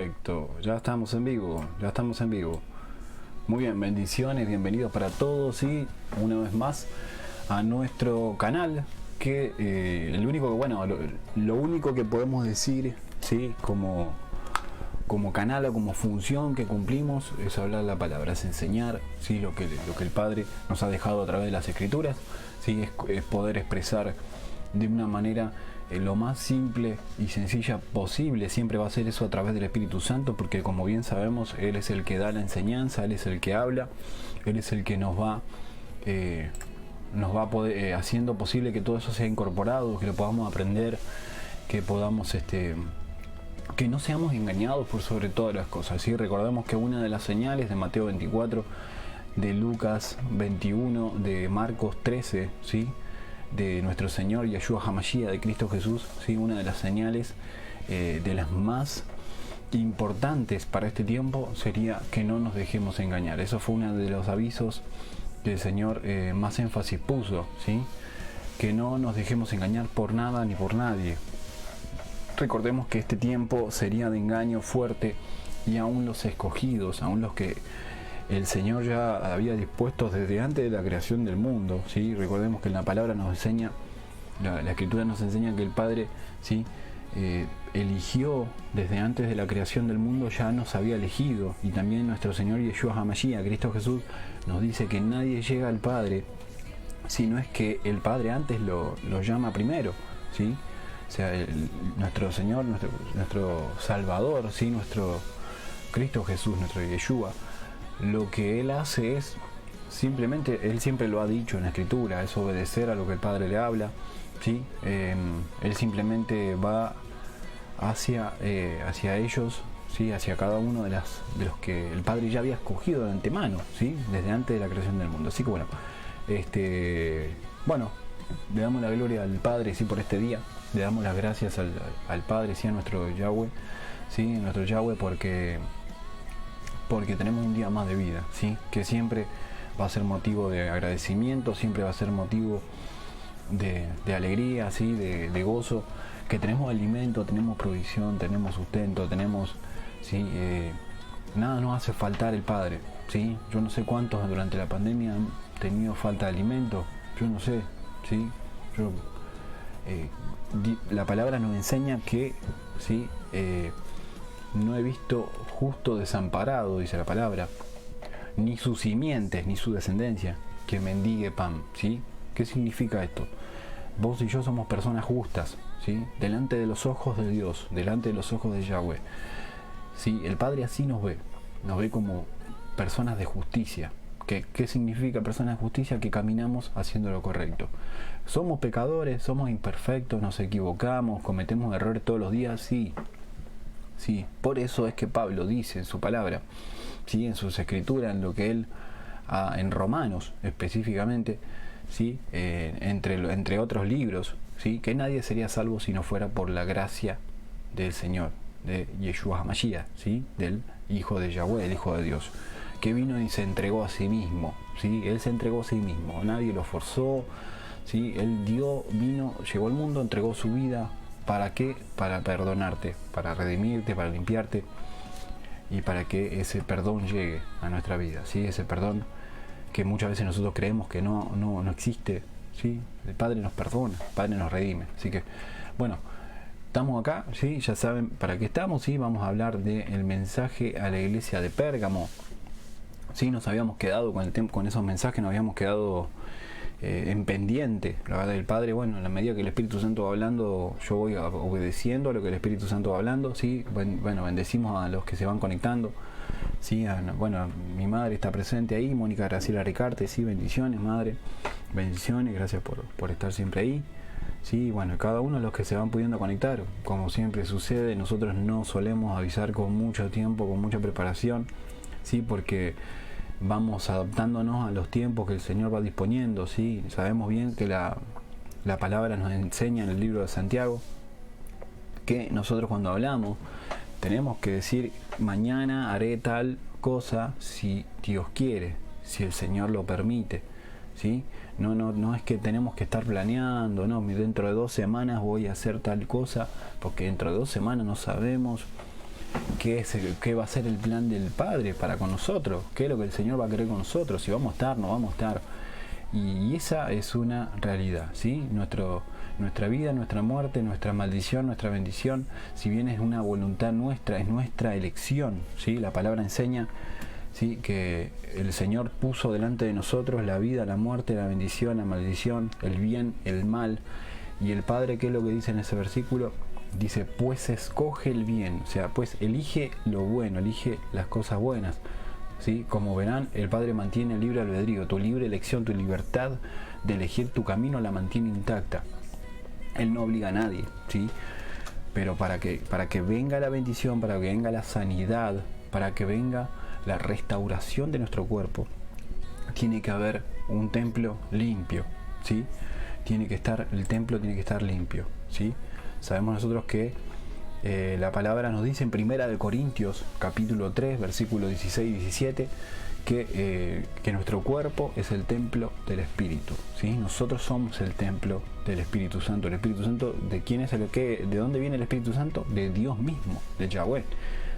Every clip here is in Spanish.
Perfecto, ya estamos en vivo, ya estamos en vivo. Muy bien, bendiciones, bienvenidos para todos y una vez más a nuestro canal que el único que, bueno, lo único que podemos decir, sí, como canal o como función que cumplimos es hablar la palabra, es enseñar, sí, lo que el Padre nos ha dejado a través de las Escrituras, sí, es poder expresar de una manera lo más simple y sencilla posible. Siempre va a ser eso a través del Espíritu Santo, porque como bien sabemos, Él es el que da la enseñanza, Él es el que habla, Él es el que nos va poder, haciendo posible que todo eso sea incorporado, que lo podamos aprender, que podamos que no seamos engañados por sobre todas las cosas, ¿sí? Recordemos que una de las señales de Mateo 24, de Lucas 21, de Marcos 13, ¿sí?, de nuestro Señor Yeshua HaMashiach, de Cristo Jesús, ¿sí?, una de las señales de las más importantes para este tiempo sería que no nos dejemos engañar. Eso fue uno de los avisos que el Señor más énfasis puso, ¿sí?, que no nos dejemos engañar por nada ni por nadie. Recordemos que este tiempo sería de engaño fuerte, y aún los escogidos, aún los que el Señor ya había dispuesto desde antes de la creación del mundo, ¿sí? Recordemos que la palabra nos enseña, la Escritura nos enseña que el Padre, ¿sí?, eligió desde antes de la creación del mundo, ya nos había elegido. Y también nuestro Señor Yeshua HaMashiach, Cristo Jesús, nos dice que nadie llega al Padre si no es que el Padre antes lo llama primero, ¿sí? O sea, nuestro Señor, nuestro Salvador, ¿sí?, nuestro Cristo Jesús, nuestro Yeshua, lo que Él hace es simplemente, Él siempre lo ha dicho en la Escritura, es obedecer a lo que el Padre le habla, ¿sí? Él simplemente va hacia ellos, ¿sí?, hacia cada uno de los que el Padre ya había escogido de antemano, ¿sí?, desde antes de la creación del mundo. Así que bueno, le damos la gloria al Padre, sí, por este día. Le damos las gracias al Padre, sí, a nuestro Yahweh, sí, porque tenemos un día más de vida, ¿sí?, que siempre va a ser motivo de agradecimiento, siempre va a ser motivo de alegría, ¿sí?, de gozo, que tenemos alimento, tenemos provisión, tenemos sustento, tenemos, ¿sí?, nada nos hace faltar el Padre, ¿sí? Yo no sé cuántos durante la pandemia han tenido falta de alimento, yo no sé, ¿sí? La palabra nos enseña que, ¿sí?, no he visto justo desamparado, dice la palabra, ni sus simientes, ni su descendencia, que mendigue pan, ¿sí? ¿Qué significa esto? Vos y yo somos personas justas, ¿sí?, delante de los ojos de Dios, delante de los ojos de Yahweh, ¿sí? El Padre así nos ve como personas de justicia. ¿Qué significa personas de justicia? Que caminamos haciendo lo correcto. Somos pecadores, somos imperfectos, nos equivocamos, cometemos errores todos los días, sí. Sí, por eso es que Pablo dice en su palabra, ¿sí?, en sus escrituras, en lo que él, en Romanos específicamente, ¿sí?, entre otros libros, ¿sí?, que nadie sería salvo si no fuera por la gracia del Señor, de Yeshua HaMashiach, ¿sí?, del Hijo de Yahweh, el Hijo de Dios, que vino y se entregó a sí mismo, ¿sí?, Él se entregó a sí mismo, nadie lo forzó, ¿sí?, Él vino, llegó al mundo, entregó su vida. ¿Para qué? Para perdonarte, para redimirte, para limpiarte, y para que ese perdón llegue a nuestra vida, ¿sí? Ese perdón que muchas veces nosotros creemos que no existe, ¿sí? El Padre nos perdona, el Padre nos redime. Así que, bueno, estamos acá, ¿sí? Ya saben para qué estamos, ¿sí? Vamos a hablar del mensaje a la iglesia de Pérgamo, ¿sí? Nos habíamos quedado con esos mensajes, nos habíamos quedado en pendiente, la verdad, del Padre. Bueno, en la medida que el Espíritu Santo va hablando, yo voy obedeciendo a lo que el Espíritu Santo va hablando, ¿sí? Bueno, bendecimos a los que se van conectando, ¿sí? Bueno, mi madre está presente ahí, Mónica Graciela Ricarte, sí, bendiciones, madre, bendiciones, gracias por estar siempre ahí, ¿sí? Bueno, cada uno de los que se van pudiendo conectar, como siempre sucede, nosotros no solemos avisar con mucho tiempo, con mucha preparación, ¿sí? Porque vamos adaptándonos a los tiempos que el Señor va disponiendo, ¿sí? Sabemos bien que la palabra nos enseña en el libro de Santiago que nosotros cuando hablamos tenemos que decir: mañana haré tal cosa si Dios quiere, si el Señor lo permite, ¿sí? No es que tenemos que estar planeando, no, dentro de 2 semanas voy a hacer tal cosa, porque dentro de 2 semanas no sabemos qué va a ser el plan del Padre para con nosotros, qué es lo que el Señor va a querer con nosotros, si vamos a estar, no vamos a estar. Y esa es una realidad, ¿sí? Nuestra vida, nuestra muerte, nuestra maldición, nuestra bendición, si bien es una voluntad nuestra, es nuestra elección, ¿sí? La palabra enseña, ¿sí?, que el Señor puso delante de nosotros la vida, la muerte, la bendición, la maldición, el bien, el mal. Y el Padre, ¿qué es lo que dice en ese versículo? Dice, pues escoge el bien, o sea, pues elige lo bueno, elige las cosas buenas. ¿Sí? Como verán, el Padre mantiene el libre albedrío, tu libre elección, tu libertad de elegir tu camino la mantiene intacta. Él no obliga a nadie, ¿sí? Pero para que venga la bendición, para que venga la sanidad, para que venga la restauración de nuestro cuerpo, tiene que haber un templo limpio, ¿sí? El templo tiene que estar limpio, ¿sí? Sabemos nosotros que la palabra nos dice en 1 Corintios capítulo 3 versículos 16 y 17 que nuestro cuerpo es el templo del Espíritu, ¿sí? Nosotros somos el templo del Espíritu Santo. El Espíritu Santo, ¿de quién es ¿de dónde viene el Espíritu Santo? De Dios mismo, de Yahweh,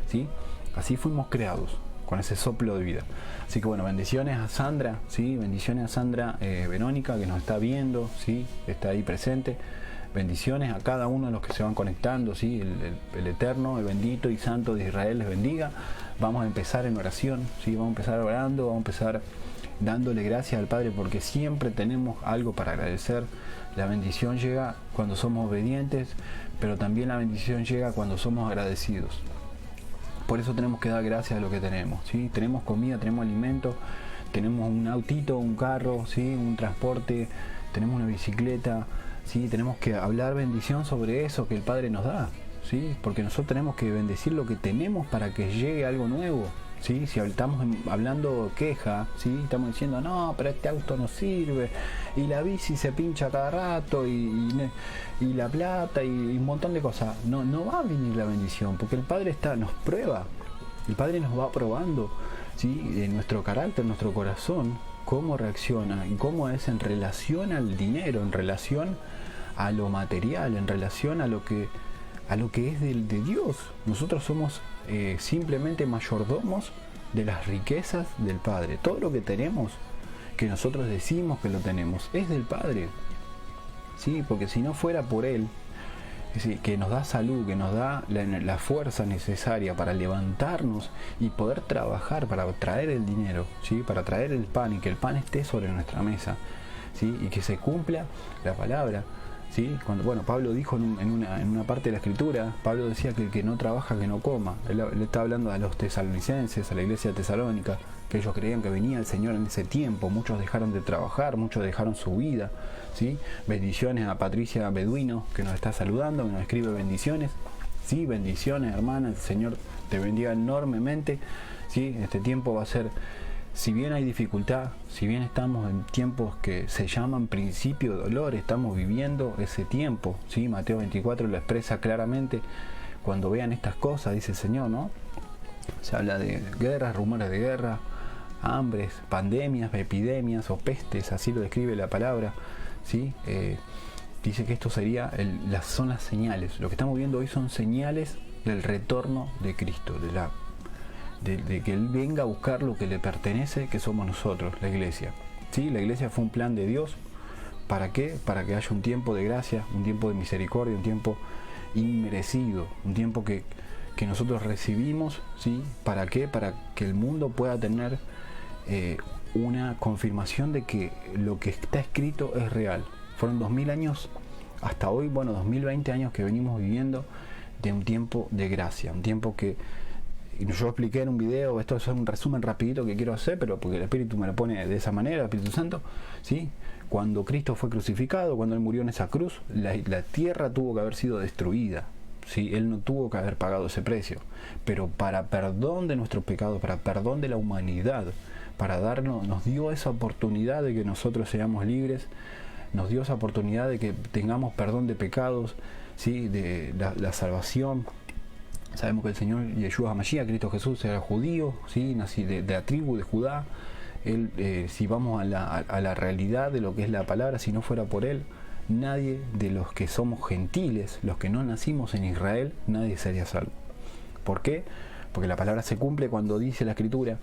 ¿sí? Así fuimos creados, con ese soplo de vida. Así que bueno, bendiciones a Sandra, ¿sí? Bendiciones a Sandra Verónica, que nos está viendo, ¿sí? Está ahí presente. Bendiciones a cada uno de los que se van conectando, ¿sí? El eterno, el bendito y santo de Israel les bendiga. Vamos a empezar en oración, ¿sí? Vamos a empezar orando, vamos a empezar dándole gracias al Padre, porque siempre tenemos algo para agradecer. La bendición llega cuando somos obedientes, pero también la bendición llega cuando somos agradecidos. Por eso tenemos que dar gracias a lo que tenemos, ¿sí? Tenemos comida, tenemos alimento, tenemos un autito, un carro, ¿sí? Un transporte, tenemos una bicicleta, ¿sí? Tenemos que hablar bendición sobre eso que el Padre nos da, ¿sí? Porque nosotros tenemos que bendecir lo que tenemos para que llegue algo nuevo, ¿sí? Si estamos hablando queja, ¿sí? Estamos diciendo, no, pero este auto no sirve, y la bici se pincha cada rato, y la plata, y un montón de cosas. No va a venir la bendición, porque el Padre nos prueba, el Padre nos va probando, ¿sí? En nuestro carácter, en nuestro corazón, cómo reacciona y cómo es en relación al dinero, en relación a lo material, en relación a lo que es de Dios. Nosotros somos simplemente mayordomos de las riquezas del Padre. Todo lo que tenemos, que nosotros decimos que lo tenemos, es del Padre, ¿sí? Porque si no fuera por Él, que nos da salud, que nos da la fuerza necesaria para levantarnos y poder trabajar, para traer el dinero, ¿sí? Para traer el pan, y que el pan esté sobre nuestra mesa, ¿sí? Y que se cumpla la palabra, ¿sí? Pablo dijo en una parte de la Escritura, Pablo decía que el que no trabaja, que no coma. Él está hablando a los tesalonicenses, a la iglesia tesalónica, que ellos creían que venía el Señor en ese tiempo. Muchos dejaron de trabajar, muchos dejaron su vida, ¿sí? Bendiciones a Patricia Beduino, que nos está saludando, que nos escribe bendiciones, ¿sí? Bendiciones, hermana, el Señor te bendiga enormemente, ¿sí? Este tiempo va a ser, si bien hay dificultad, si bien estamos en tiempos que se llaman principio de dolor, estamos viviendo ese tiempo, ¿sí? Mateo 24 lo expresa claramente. Cuando vean estas cosas, dice el Señor, ¿no? Se habla de guerras, rumores de guerra, hambres, pandemias, epidemias o pestes, así lo describe la palabra, ¿sí? Dice que esto son las señales. Lo que estamos viendo hoy son señales del retorno de Cristo, de que Él venga a buscar lo que le pertenece, que somos nosotros, la iglesia, ¿sí? La iglesia fue un plan de Dios. ¿Para qué? Para que haya un tiempo de gracia, un tiempo de misericordia, un tiempo inmerecido, un tiempo que nosotros recibimos, ¿sí? ¿Para qué? Para que el mundo pueda tener una confirmación de que lo que está escrito es real. Fueron 2000 años hasta hoy, 2020 años que venimos viviendo de un tiempo de gracia, un tiempo que yo expliqué en un video. Esto es un resumen rapidito que quiero hacer, pero porque el Espíritu me lo pone de esa manera, el Espíritu Santo, ¿sí? Cuando Cristo fue crucificado, cuando Él murió en esa cruz, la tierra tuvo que haber sido destruida, ¿sí? Él no tuvo que haber pagado ese precio, pero para perdón de nuestros pecados, para perdón de la humanidad, nos dio esa oportunidad de que nosotros seamos libres, nos dio esa oportunidad de que tengamos perdón de pecados, ¿sí? De la salvación. Sabemos que el Señor Yeshua HaMashiach, Cristo Jesús, era judío, ¿sí? Nací de la tribu de Judá. Él, si vamos a la realidad de lo que es la palabra, si no fuera por Él, nadie de los que somos gentiles, los que no nacimos en Israel, nadie sería salvo. ¿Por qué? Porque la palabra se cumple cuando dice la Escritura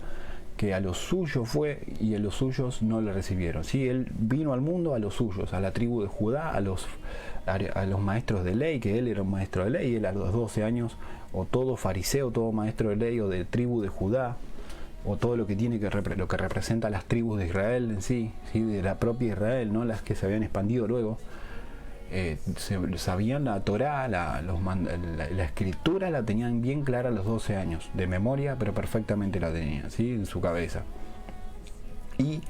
que a los suyos fue y a los suyos no le recibieron. ¿Sí? Él vino al mundo a los suyos, a la tribu de Judá, a los maestros de ley, que él era un maestro de ley, él a los 12 años, o todo fariseo, todo maestro de ley o de tribu de Judá, o todo lo que tiene lo que representa a las tribus de Israel en sí, ¿sí? De la propia Israel, no las que se habían expandido luego. Sabían la Torá, la escritura la tenían bien clara a los 12 años, de memoria, pero perfectamente la tenían, ¿sí? En su cabeza. Y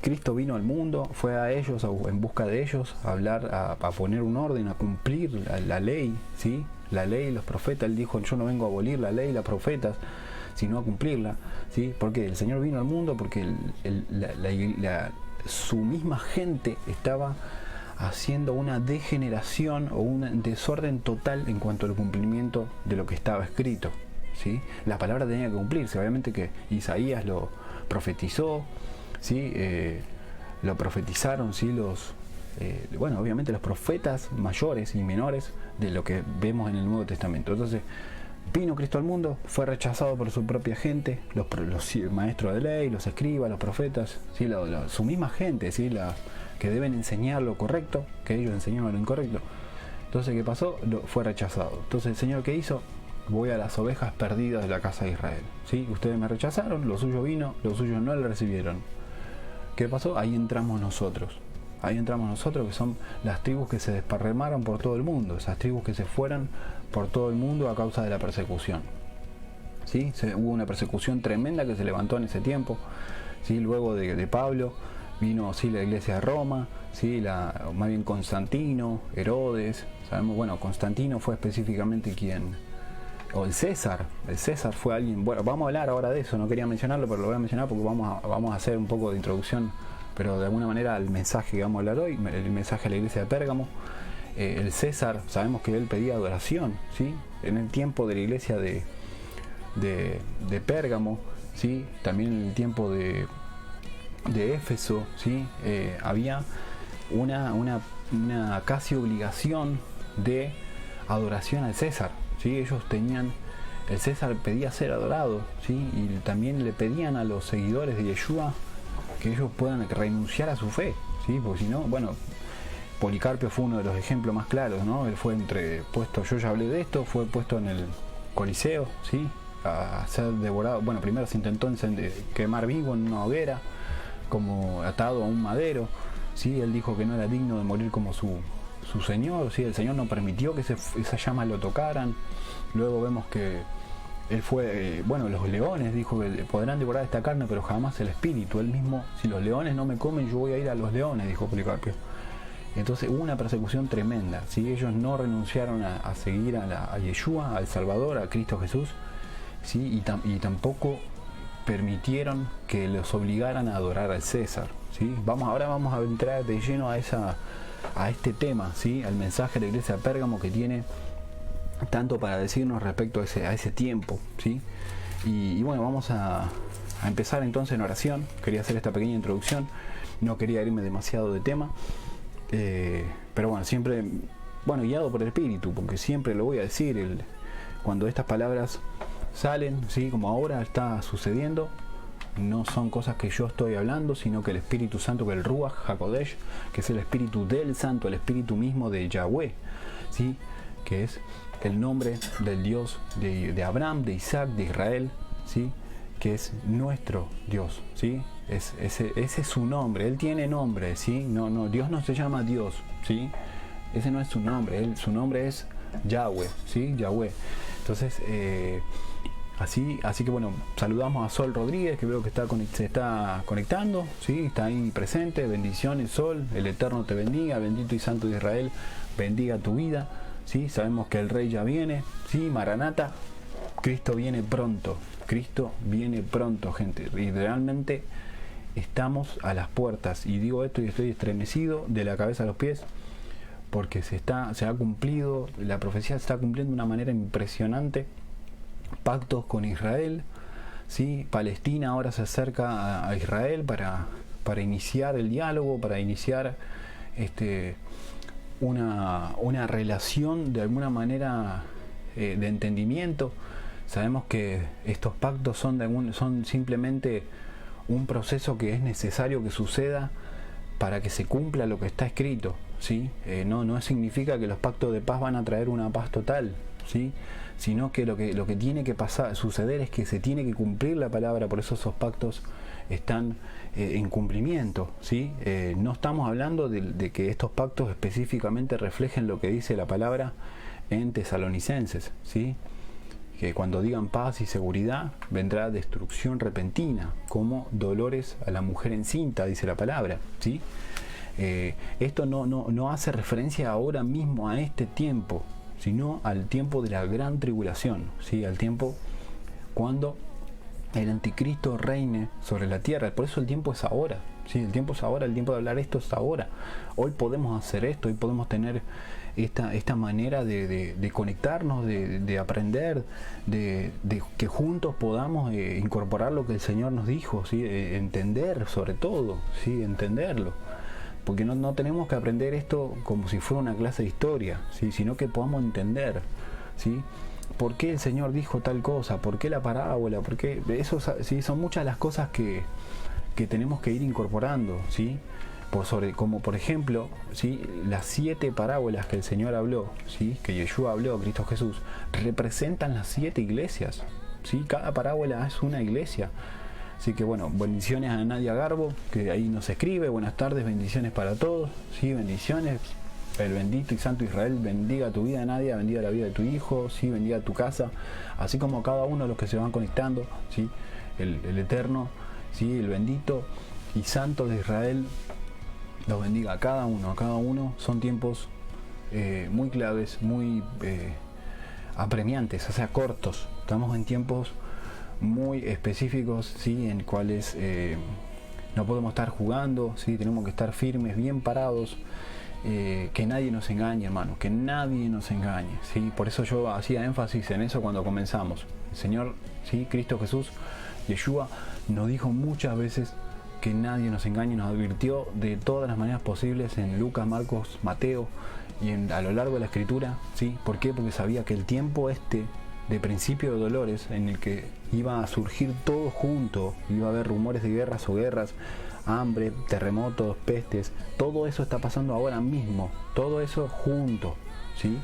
Cristo vino al mundo, fue a ellos, en busca de ellos, a hablar, a poner un orden, a cumplir la ley, ¿sí? La ley y los profetas. Él dijo: yo no vengo a abolir la ley y los profetas, sino a cumplirla, ¿sí? Porque el Señor vino al mundo porque su misma gente estaba haciendo una degeneración o un desorden total en cuanto al cumplimiento de lo que estaba escrito, ¿sí? La palabra tenía que cumplirse. Obviamente que Isaías lo profetizó, ¿sí? Lo profetizaron, ¿sí? Obviamente los profetas mayores y menores de lo que vemos en el Nuevo Testamento. Entonces vino Cristo al mundo, fue rechazado por su propia gente, los maestros de ley, los escribas, los profetas, ¿sí? Su misma gente, ¿sí? Que deben enseñar lo correcto, que ellos enseñaban lo incorrecto. Entonces, ¿qué pasó? Fue rechazado. Entonces, el Señor, ¿qué hizo? Voy a las ovejas perdidas de la casa de Israel, ¿sí? Ustedes me rechazaron, lo suyo vino, los suyos no le recibieron. ¿Qué pasó? Ahí entramos nosotros, que son las tribus que se desparramaron por todo el mundo, esas tribus que se fueron por todo el mundo a causa de la persecución, ¿sí? Hubo una persecución tremenda que se levantó en ese tiempo, ¿sí? Luego de Pablo vino, sí, la iglesia de Roma, ¿sí? Más bien Constantino, Herodes. Sabemos, bueno, Constantino fue específicamente o el César fue alguien. Bueno, vamos a hablar ahora de eso, no quería mencionarlo, pero lo voy a mencionar porque vamos a hacer un poco de introducción, pero de alguna manera al mensaje que vamos a hablar hoy, el mensaje a la iglesia de Pérgamo. El César, sabemos que él pedía adoración, ¿sí? En el tiempo de la iglesia de Pérgamo, ¿sí? También en el tiempo de Éfeso, ¿sí? Había una casi obligación de adoración al César, ¿sí? El César pedía ser adorado, ¿sí? Y también le pedían a los seguidores de Yeshua que ellos puedan renunciar a su fe, ¿sí? Porque si no, bueno, Policarpio fue uno de los ejemplos más claros, ¿no? Él fue puesto, yo ya hablé de esto, fue puesto en el Coliseo, ¿sí? A ser devorado. Bueno, primero se intentó quemar vivo en una hoguera, como atado a un madero, ¿sí? Él dijo que no era digno de morir como su Señor, ¿sí? El Señor no permitió que esas llamas lo tocaran. Luego vemos que él fue, los leones, dijo que podrán devorar esta carne, pero jamás el espíritu. Él mismo: si los leones no me comen, yo voy a ir a los leones, dijo Policarpio. Entonces hubo una persecución tremenda, ¿sí? Ellos no renunciaron a seguir a Yeshua, al Salvador, a Cristo Jesús, ¿sí? Y tampoco permitieron que los obligaran a adorar al César, ¿sí? Ahora vamos a entrar de lleno a este tema, ¿sí? Al mensaje de la iglesia de Pérgamo, que tiene tanto para decirnos respecto a ese tiempo, ¿sí? Y bueno, vamos a empezar entonces en oración. Quería hacer esta pequeña introducción, no quería irme demasiado de tema, pero bueno, siempre guiado por el Espíritu, porque siempre lo voy a decir, cuando estas palabras salen, ¿sí? Como ahora está sucediendo, no son cosas que yo estoy hablando, sino que el Espíritu Santo, que el Ruach HaKodesh, que es el Espíritu del Santo, el Espíritu mismo de Yahweh, ¿sí? Que es el nombre del Dios de Abraham, de Isaac, de Israel, ¿sí? Que es nuestro Dios, ¿sí? Ese es su nombre. Él tiene nombre, ¿sí? No, Dios no se llama Dios, ¿sí? Ese no es su nombre. Su nombre es Yahweh, ¿sí? Yahweh. Entonces, así que bueno, saludamos a Sol Rodríguez, que veo que se está conectando, ¿sí? Está ahí presente. Bendiciones, Sol. El Eterno te bendiga. Bendito y Santo de Israel bendiga tu vida, ¿sí? Sabemos que el Rey ya viene, ¿sí? Maranata. Cristo viene pronto, gente. Y realmente estamos a las puertas. Y digo esto y estoy estremecido de la cabeza a los pies, porque se ha cumplido, la profecía se está cumpliendo de una manera impresionante. Pactos con Israel, ¿sí? Palestina ahora se acerca a Israel para iniciar el diálogo, para iniciar una relación de alguna manera de entendimiento. Sabemos que estos pactos son simplemente un proceso que es necesario que suceda para que se cumpla lo que está escrito, ¿sí? No significa que los pactos de paz van a traer una paz total, ¿sí? Sino que lo que tiene que suceder es que se tiene que cumplir la palabra. Por eso esos pactos están en cumplimiento, ¿sí? No estamos hablando de que estos pactos específicamente reflejen lo que dice la palabra en Tesalonicenses, ¿sí? Que cuando digan paz y seguridad vendrá destrucción repentina, como dolores a la mujer encinta, dice la palabra, ¿sí? Esto no hace referencia ahora mismo a este tiempo, sino al tiempo de la gran tribulación, ¿sí? Al tiempo cuando el anticristo reine sobre la tierra. Por eso el tiempo es ahora, ¿sí? El tiempo es ahora, el tiempo de hablar esto es ahora. Hoy podemos hacer esto, hoy podemos tener esta manera de conectarnos, de aprender, de que juntos podamos incorporar lo que el Señor nos dijo, ¿sí? Entender sobre todo, ¿sí? Entenderlo. Porque no tenemos que aprender esto como si fuera una clase de historia, ¿sí? Sino que podamos entender, ¿sí? ¿Por qué el Señor dijo tal cosa? ¿Por qué la parábola? ¿Por qué? Eso, ¿sí? Son muchas las cosas que tenemos que ir incorporando, ¿sí? Como por ejemplo, ¿sí? Las 7 parábolas que el Señor habló, ¿sí? Que Yeshua habló, Cristo Jesús, representan las 7 iglesias, ¿sí? Cada parábola es una iglesia. Así que bueno, bendiciones a Nadia Garbo, que ahí nos escribe. Buenas tardes, bendiciones para todos, ¿sí? Bendiciones. El bendito y santo Israel bendiga tu vida, Nadia, bendiga la vida de tu hijo, ¿sí? Bendiga tu casa, así como a cada uno de los que se van conectando, ¿sí? El Eterno, ¿sí? El bendito y santo de Israel los bendiga a cada uno. Son tiempos muy claves, muy apremiantes, o sea, cortos. Estamos en tiempos muy específicos, ¿sí? En cuales no podemos estar jugando, ¿sí? Tenemos que estar firmes, bien parados, que nadie nos engañe, hermano, que nadie nos engañe, ¿sí? Por eso yo hacía énfasis en eso cuando comenzamos. El Señor, ¿sí? Cristo Jesús, Yeshua, nos dijo muchas veces que nadie nos engañe, nos advirtió de todas las maneras posibles en Lucas, Marcos, Mateo y a lo largo de la Escritura, ¿sí? ¿Por qué? Porque sabía que el tiempo de principio de dolores, en el que iba a surgir todo junto, iba a haber rumores de guerras o guerras, hambre, terremotos, pestes, todo eso está pasando ahora mismo, todo eso junto, ¿sí?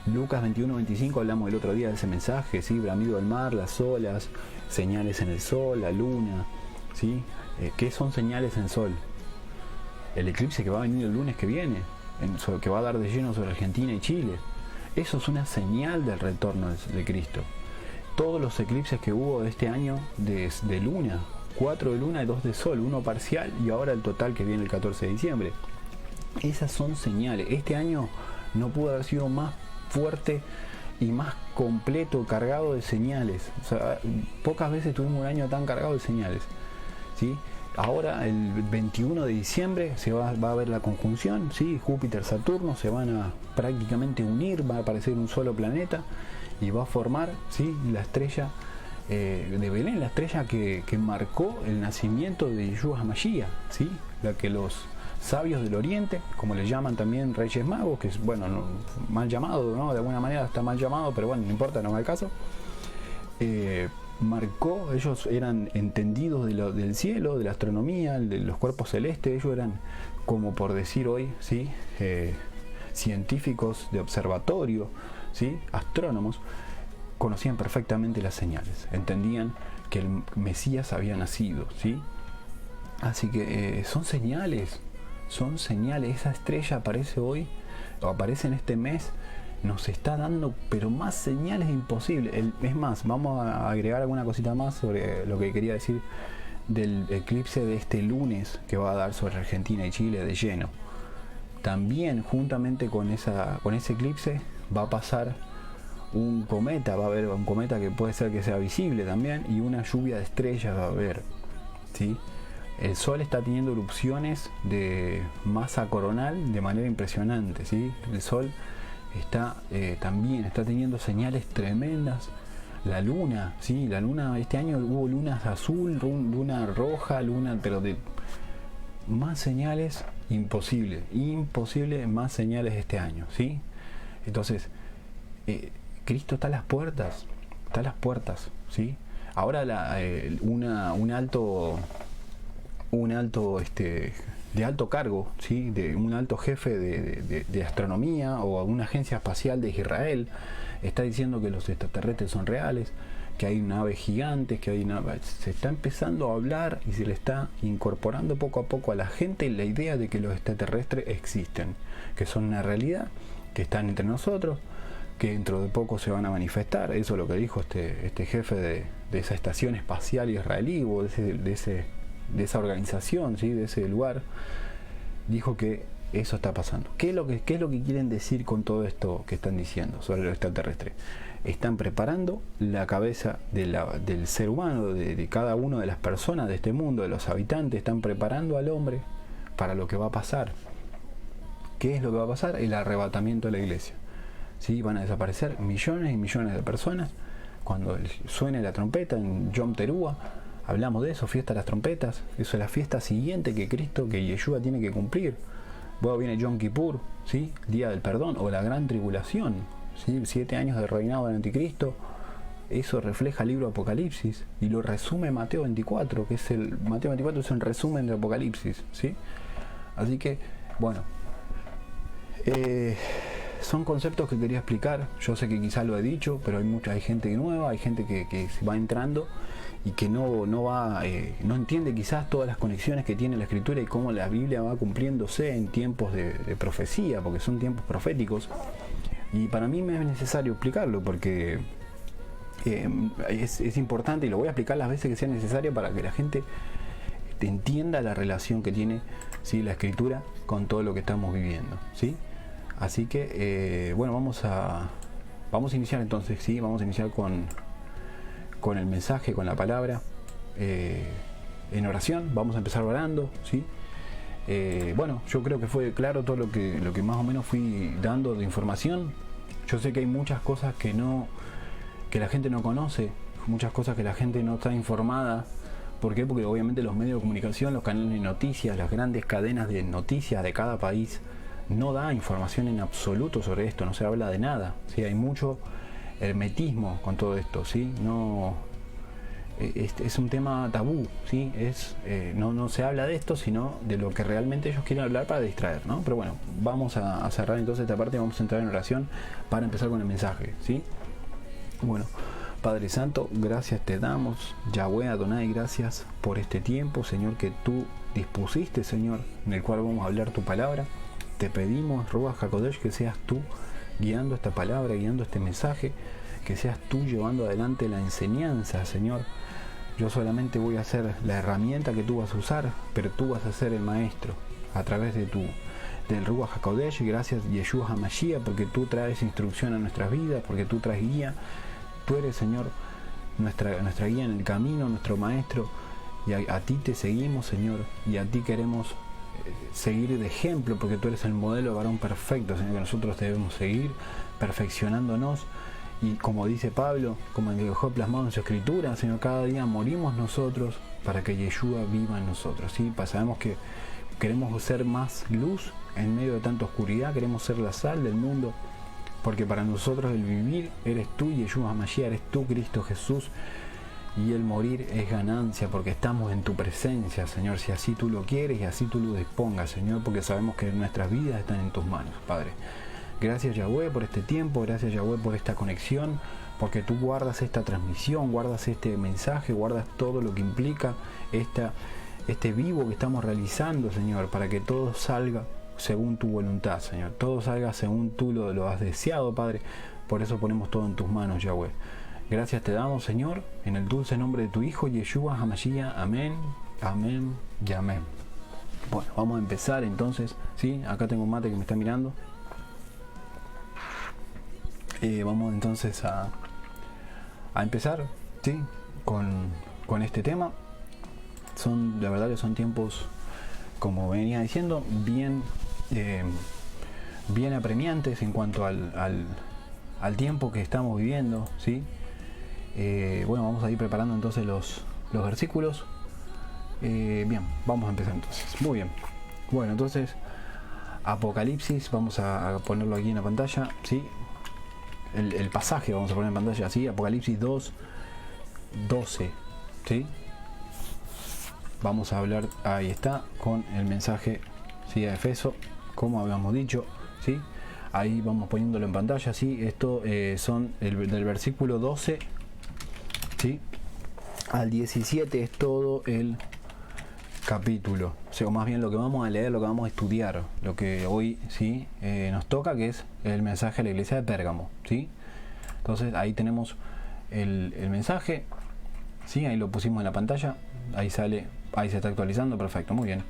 Lucas 21-25, hablamos el otro día de ese mensaje, ¿sí? Bramido del mar, las olas, señales en el sol, la luna, ¿sí? ¿Qué son señales en el sol? El eclipse que va a venir el lunes que viene, que va a dar de lleno sobre Argentina y Chile. Eso es una señal del retorno de Cristo. Todos los eclipses que hubo este año de luna, 4 de luna y 2 de sol, uno parcial y ahora el total que viene el 14 de diciembre. Esas son señales. Este año no pudo haber sido más fuerte y más completo, cargado de señales. O sea, pocas veces tuvimos un año tan cargado de señales, ¿sí? Ahora el 21 de diciembre va a ver la conjunción, ¿sí? Júpiter-Saturno se van a prácticamente unir, va a aparecer un solo planeta y va a formar, ¿sí? La estrella de Belén, la estrella que marcó el nacimiento de Yeshua HaMashiach, ¿sí? La que los sabios del Oriente, como le llaman también Reyes Magos, que es, bueno, mal llamado, ¿no? De alguna manera está mal llamado, pero bueno, no importa, no me da caso. Marcó, ellos eran entendidos del cielo, de la astronomía, de los cuerpos celestes. Ellos eran, como por decir hoy, ¿sí? Científicos de observatorio, ¿sí? Astrónomos, conocían perfectamente las señales, entendían que el Mesías había nacido, ¿sí? Así que son señales, esa estrella aparece hoy, o aparece en este mes, nos está dando pero más señales imposibles. Es más, vamos a agregar alguna cosita más sobre lo que quería decir del eclipse de este lunes que va a dar sobre Argentina y Chile de lleno. También juntamente con ese eclipse va a pasar un cometa, va a haber un cometa que puede ser que sea visible también, y una lluvia de estrellas va a haber, ¿sí? El Sol está teniendo erupciones de masa coronal de manera impresionante, ¿sí? El Sol también está teniendo señales tremendas. La luna, sí, la luna, este año hubo lunas azul, luna roja, pero de más señales, imposible más señales este año, ¿sí? Entonces, Cristo está a las puertas, ¿sí? Ahora un alto de alto cargo, ¿sí? De un alto jefe de astronomía o una agencia espacial de Israel está diciendo que los extraterrestres son reales, que hay naves gigantes, se está empezando a hablar y se le está incorporando poco a poco a la gente la idea de que los extraterrestres existen, que son una realidad, que están entre nosotros, que dentro de poco se van a manifestar. Eso es lo que dijo este jefe de esa estación espacial israelí o de esa organización, ¿sí? De ese lugar. Dijo que eso está pasando. ¿Qué es lo que quieren decir con todo esto que están diciendo sobre los extraterrestres? Están preparando la cabeza del ser humano, de cada una de las personas de este mundo, de los habitantes. Están preparando al hombre para lo que va a pasar. ¿Qué es lo que va a pasar? El arrebatamiento de la iglesia. ¿Sí? Van a desaparecer millones y millones de personas. Cuando suene la trompeta en Yom Teruah, hablamos de eso, fiesta de las trompetas. Eso es la fiesta siguiente que Yeshua tiene que cumplir. Luego viene Yom Kippur, ¿sí? Día del perdón o la gran tribulación, ¿sí? 7 años de reinado del anticristo. Eso refleja el libro de Apocalipsis y lo resume Mateo 24, Mateo 24 es el resumen de Apocalipsis, ¿sí? Así que, bueno, son conceptos que quería explicar. Yo sé que quizás lo he dicho, pero hay gente nueva, hay gente que se va entrando y que no entiende quizás todas las conexiones que tiene la escritura y cómo la Biblia va cumpliéndose en tiempos de profecía, porque son tiempos proféticos. Y para mí me es necesario explicarlo porque es importante, y lo voy a explicar las veces que sea necesario para que la gente entienda la relación que tiene, ¿sí? La escritura con todo lo que estamos viviendo, ¿sí? Así que, bueno, vamos a iniciar entonces, ¿sí? Vamos a iniciar con el mensaje, con la palabra, en oración. Vamos a empezar orando, ¿sí? Bueno, yo creo que fue claro todo lo que más o menos fui dando de información. Yo sé que hay muchas cosas que la gente no conoce, muchas cosas que la gente no está informada. ¿Por qué? Porque obviamente los medios de comunicación, los canales de noticias, las grandes cadenas de noticias de cada país no da información en absoluto sobre esto, no se habla de nada, ¿sí? Hay mucho hermetismo con todo esto, ¿sí? No, es un tema tabú, ¿sí? No se habla de esto, sino de lo que realmente ellos quieren hablar para distraer, ¿no? Pero bueno, vamos a cerrar entonces esta parte, vamos a entrar en oración para empezar con el mensaje, ¿sí? Bueno, Padre Santo, gracias te damos, Yahweh Adonai, gracias por este tiempo, Señor, que tú dispusiste, Señor, en el cual vamos a hablar tu palabra. Te pedimos, Ruach HaKodesh, que seas tú guiando esta palabra, guiando este mensaje, que seas tú llevando adelante la enseñanza, Señor. Yo solamente voy a ser la herramienta que tú vas a usar, pero tú vas a ser el maestro a través del Ruach HaKodesh. Gracias, Yeshua HaMashiach, porque tú traes instrucción a nuestras vidas, porque tú traes guía. Tú eres, Señor, nuestra guía en el camino, nuestro maestro, y a ti te seguimos, Señor, y a ti queremos seguir de ejemplo, porque tú eres el modelo de varón perfecto, Señor, que nosotros debemos seguir perfeccionándonos. Y como dice Pablo, como dejó plasmado en su escritura, Señor, cada día morimos nosotros para que Yeshua viva en nosotros, ¿sí? Sabemos que queremos ser más luz en medio de tanta oscuridad, queremos ser la sal del mundo, porque para nosotros el vivir eres tú, Yeshua HaMashiach, eres tú, Cristo Jesús, y el morir es ganancia, porque estamos en tu presencia, Señor, si así tú lo quieres y así tú lo dispongas, Señor, porque sabemos que nuestras vidas están en tus manos, Padre. Gracias, Yahweh, por este tiempo, gracias, Yahweh, por esta conexión, porque tú guardas esta transmisión, guardas este mensaje, guardas todo lo que implica este vivo que estamos realizando, Señor, para que todo salga según tu voluntad, Señor, todo salga según tú lo has deseado, Padre. Por eso ponemos todo en tus manos, Yahweh. Gracias te damos, Señor, en el dulce nombre de tu Hijo, Yeshua HaMashiach. Amén, amén y amén. Bueno, vamos a empezar entonces, ¿sí? Acá tengo un mate que me está mirando. Vamos entonces a empezar, ¿sí? Con este tema. La verdad que son tiempos, como venía diciendo, bien apremiantes en cuanto al tiempo que estamos viviendo, ¿sí? Bueno, vamos a ir preparando entonces los versículos. Bien, vamos a empezar entonces. Muy bien. Bueno, entonces Apocalipsis, vamos a ponerlo aquí en la pantalla, ¿sí? el pasaje, vamos a poner en pantalla así, Apocalipsis 2, 12, ¿sí? Vamos a hablar, ahí está, con el mensaje, ¿sí? A Efeso, como habíamos dicho, ¿sí? Ahí vamos poniéndolo en pantalla, ¿sí? Esto son del versículo 12, ¿sí? Al 17 es todo el capítulo, o sea, más bien lo que vamos a leer, lo que vamos a estudiar, lo que hoy, ¿sí? Nos toca, que es el mensaje a la iglesia de Pérgamo, ¿sí? Entonces ahí tenemos el mensaje, ¿sí? Ahí lo pusimos en la pantalla, ahí sale, ahí se está actualizando, perfecto, muy bien.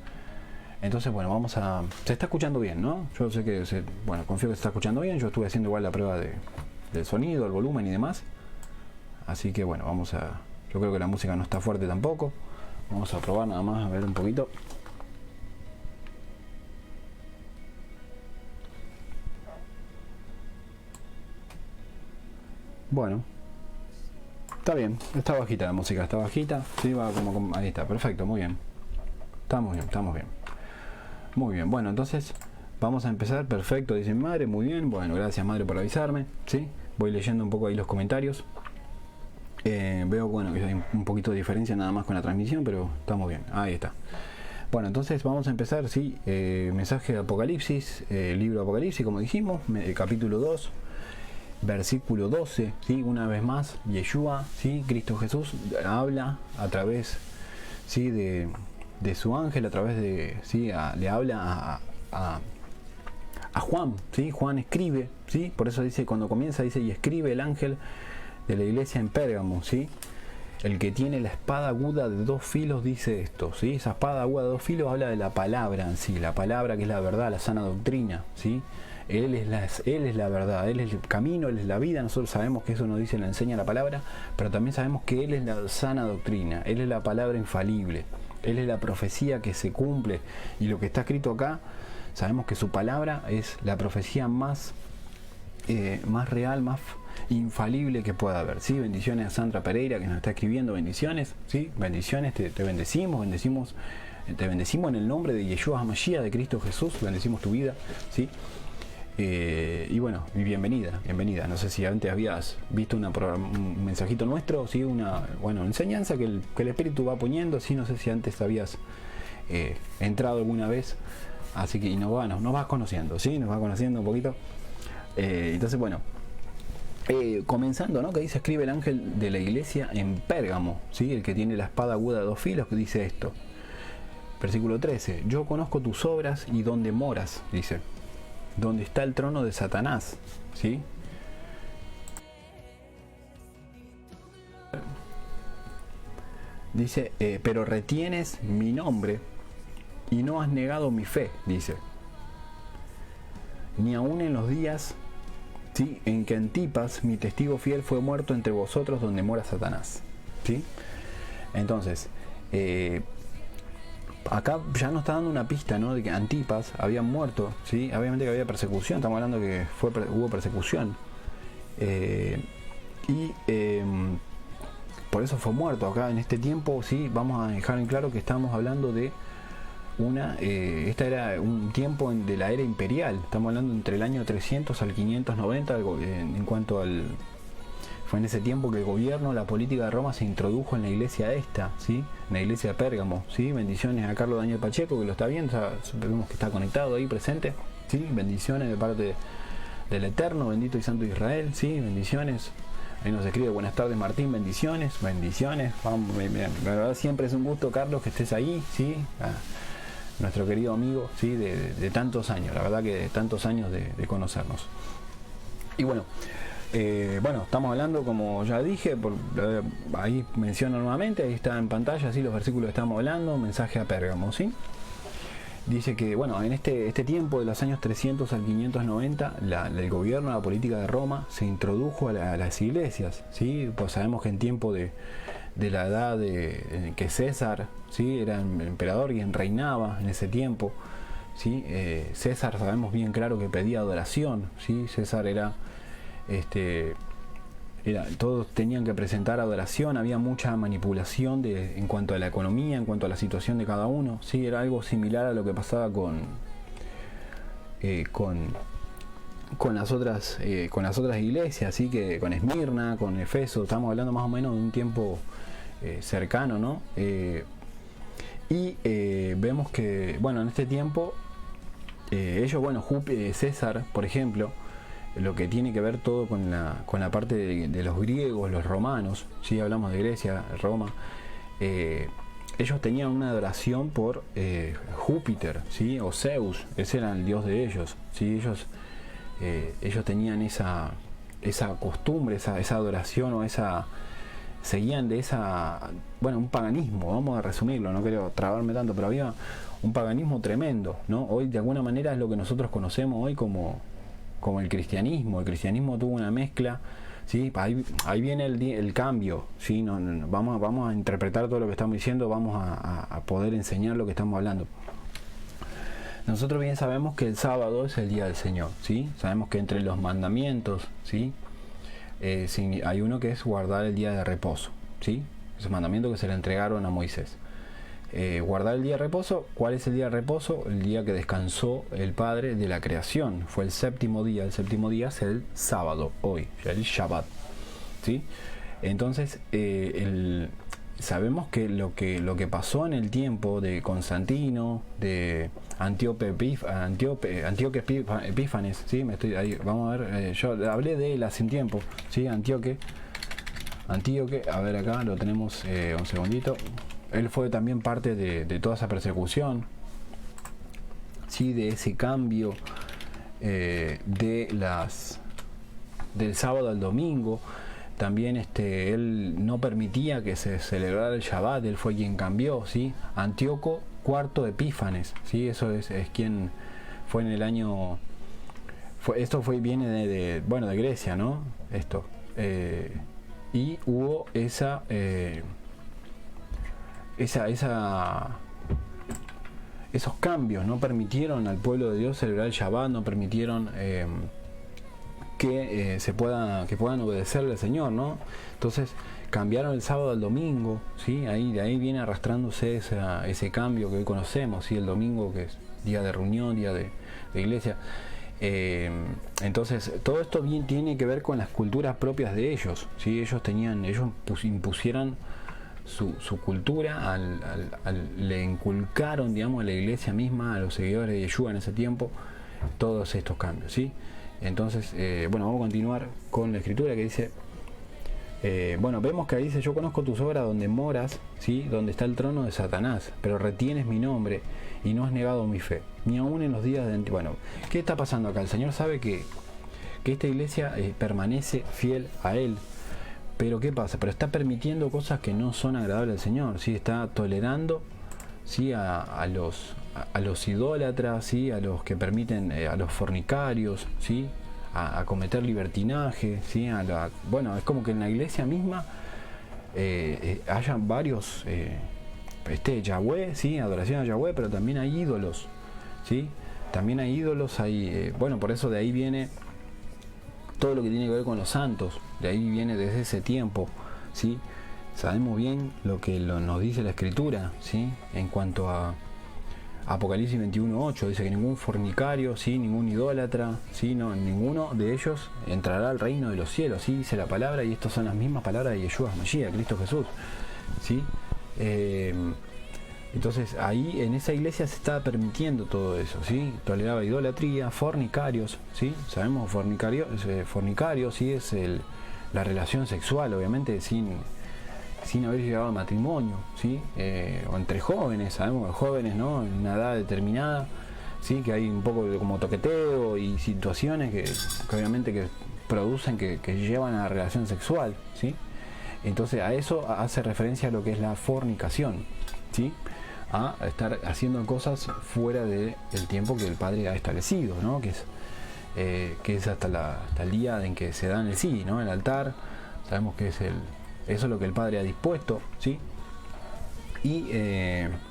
Entonces, bueno, vamos a... Se está escuchando bien, ¿no? Yo sé que, bueno, confío que se está escuchando bien, yo estuve haciendo igual la prueba del sonido, el volumen y demás. Así que, bueno, vamos a... Yo creo que la música no está fuerte tampoco. Vamos a probar nada más, a ver un poquito. Bueno, está bien, está bajita la música, está bajita, sí, va como ahí está, perfecto, muy bien. Estamos bien, estamos bien. Muy bien, bueno, entonces vamos a empezar, perfecto, dice mi madre, muy bien, bueno, gracias madre por avisarme, ¿sí? Voy leyendo un poco ahí los comentarios. Veo, bueno, que hay un poquito de diferencia nada más con la transmisión, pero estamos bien, ahí está. Bueno, entonces vamos a empezar, sí, mensaje de Apocalipsis, libro de Apocalipsis, como dijimos, capítulo 2, versículo 12, ¿sí? Una vez más, Yeshua, ¿sí? Cristo Jesús habla a través, ¿sí? de su ángel, a través de, ¿sí? Le habla a Juan, ¿sí? Juan escribe, ¿sí? Por eso dice, cuando comienza, dice, y escribe el ángel de la iglesia en Pérgamo, ¿sí? El que tiene la espada aguda de 2 filos dice esto, ¿sí? Esa espada aguda de 2 filos habla de la palabra en sí, la palabra que es la verdad, la sana doctrina, ¿sí? Él es la verdad, Él es el camino, Él es la vida. Nosotros sabemos que eso nos dice, nos enseña la palabra, pero también sabemos que Él es la sana doctrina, Él es la palabra infalible, Él es la profecía que se cumple. Y lo que está escrito acá, sabemos que su palabra es la profecía más real, más infalible que pueda haber, ¿sí? Bendiciones a Sandra Pereira, que nos está escribiendo, bendiciones, ¿sí? Bendiciones, te bendecimos, te bendecimos en el nombre de Yeshua HaMashiach, de Cristo Jesús, bendecimos tu vida, ¿sí? Y bueno, bienvenida. No sé si antes habías visto un mensajito nuestro, ¿sí? Una enseñanza que el Espíritu va poniendo, ¿sí? No sé si antes habías entrado alguna vez, así que nos vas conociendo, ¿sí? Nos va conociendo un poquito. Entonces, bueno, comenzando, ¿no? Que dice, escribe el ángel de la iglesia en Pérgamo, ¿sí? El que tiene la espada aguda de 2 filos, que dice esto. Versículo 13, yo conozco tus obras y dónde moras, dice, donde está el trono de Satanás, ¿sí? Dice, pero retienes mi nombre y no has negado mi fe, dice, ni aun en los días, ¿sí? En que Antipas, mi testigo fiel, fue muerto entre vosotros donde mora Satanás, ¿sí? Entonces, acá ya nos está dando una pista, ¿no? De que Antipas había muerto, ¿sí? Obviamente que había persecución, estamos hablando que hubo persecución. Por eso fue muerto. Acá en este tiempo, sí, vamos a dejar en claro que estamos hablando de esta era un tiempo de la era imperial. Estamos hablando entre el año 300 al 590 en cuanto al... Fue en ese tiempo que el gobierno, la política de Roma se introdujo en la iglesia esta, ¿sí? En la iglesia de Pérgamo, ¿sí? Bendiciones a Carlos Daniel Pacheco, que lo está viendo, vemos que está conectado ahí, presente, ¿sí? Bendiciones de parte del Eterno, bendito y santo Israel, ¿sí? Bendiciones. Ahí nos escribe, buenas tardes Martín, bendiciones. Vamos, la verdad siempre es un gusto, Carlos, que estés ahí, ¿sí? Nuestro querido amigo, ¿sí? De tantos años, la verdad que de tantos años de conocernos. Y bueno, estamos hablando, como ya dije, ahí menciono nuevamente, ahí está en pantalla, ¿sí? Los versículos que estamos hablando, mensaje a Pérgamo, ¿sí? Dice que, bueno, en este tiempo de los años 300 al 590, el gobierno, la política de Roma se introdujo a las iglesias, ¿sí? Pues sabemos que en tiempo de la edad en que César, ¿sí? Era el emperador quien reinaba en ese tiempo, ¿sí? César sabemos bien claro que pedía adoración, ¿sí? César todos tenían que presentar adoración, había mucha manipulación en cuanto a la economía, en cuanto a la situación de cada uno, ¿sí? Era algo similar a lo que pasaba con con las otras iglesias, ¿sí? Que con Esmirna, con Efeso, estamos hablando más o menos de un tiempo cercano, ¿no? Y vemos que, bueno, en este tiempo ellos, bueno, César, por ejemplo, lo que tiene que ver todo con la parte de los griegos, los romanos, ¿sí? Hablamos de Grecia, Roma, ellos tenían una adoración por Júpiter, ¿sí? O Zeus, ese era el dios de ellos, ¿sí? Ellos tenían esa costumbre, esa adoración o seguían de bueno, un paganismo, vamos a resumirlo, no quiero trabarme tanto, pero había un paganismo tremendo, ¿no? Hoy de alguna manera es lo que nosotros conocemos hoy como el cristianismo. El cristianismo tuvo una mezcla, ¿sí? Ahí viene el cambio, ¿sí? Vamos a interpretar todo lo que estamos diciendo, vamos a poder enseñar lo que estamos hablando. Nosotros bien sabemos que el sábado es el día del Señor, ¿sí? Sabemos que entre los mandamientos, ¿sí? Hay uno que es guardar el día de reposo, ¿sí? Esos mandamientos que se le entregaron a Moisés. Guardar el día de reposo. ¿Cuál es el día de reposo? El día que descansó el Padre de la creación. Fue el séptimo día. El séptimo día es el sábado, hoy, el Shabbat, ¿sí? Entonces, sabemos que lo que pasó en el tiempo de Constantino, de Antíoque Epífanes, ¿sí? Vamos a ver, yo hablé de él hace un tiempo, ¿sí? Antíoque, a ver acá lo tenemos, un segundito. Él fue también parte de toda esa persecución, ¿sí? De ese cambio del sábado al domingo. También él no permitía que se celebrara el Shabbat, él fue quien cambió, ¿sí? Antíoco IV Epífanes, ¿sí? Eso es quien fue en el año... viene de Grecia, ¿no? Y hubo esos cambios, no permitieron al pueblo de Dios celebrar el Shabbat, no permitieron que puedan obedecerle al Señor, ¿no? Entonces cambiaron el sábado al domingo, ¿sí? De ahí viene arrastrándose ese cambio que hoy conocemos, ¿sí? El domingo, que es día de reunión, día de iglesia. Entonces todo esto bien tiene que ver con las culturas propias de ellos, ¿sí? Ellos impusieron su cultura, le inculcaron, digamos, a la iglesia misma, a los seguidores de Yeshua en ese tiempo, todos estos cambios, ¿sí? Entonces, vamos a continuar con la escritura que dice, vemos que ahí dice: yo conozco tus obras donde moras, ¿sí? Donde está el trono de Satanás, pero retienes mi nombre y no has negado mi fe, ni aún en los días de... Bueno, ¿qué está pasando acá? El Señor sabe que esta iglesia permanece fiel a Él, pero ¿qué pasa? Pero está permitiendo cosas que no son agradables al Señor, ¿sí? Está tolerando, ¿sí? a los idólatras, ¿sí? A los que permiten, a los fornicarios, ¿sí? A cometer libertinaje, ¿sí? Es como que en la iglesia misma hayan varios, Yahweh, ¿sí? Adoración a Yahweh, pero también hay ídolos, ¿sí? También hay ídolos, por eso de ahí viene todo lo que tiene que ver con los santos, de ahí viene desde ese tiempo, ¿sí? Sabemos bien lo que nos dice la Escritura, ¿sí? En cuanto a Apocalipsis 21:8, dice que ningún fornicario, ¿sí? Ningún idólatra, ¿sí? No, ninguno de ellos entrará al reino de los cielos, ¿sí? Dice la palabra, y estas son las mismas palabras de Yeshua Mashiach, Cristo Jesús, ¿sí? Entonces ahí en esa iglesia se está permitiendo todo eso, ¿sí? Toleraba idolatría, fornicarios, ¿sí? Sabemos fornicario, ¿sí? Es la relación sexual, obviamente sin haber llegado al matrimonio, ¿sí? O entre jóvenes, sabemos que jóvenes, ¿no? En una edad determinada, ¿sí? Que hay un poco de como toqueteo y situaciones que obviamente que producen que llevan a la relación sexual, ¿sí? Entonces a eso hace referencia a lo que es la fornicación, ¿sí? A estar haciendo cosas fuera del tiempo que el Padre ha establecido, ¿no? Que es hasta el día en que se da el sí, ¿no? El altar, sabemos que eso es lo que el Padre ha dispuesto, ¿sí? Y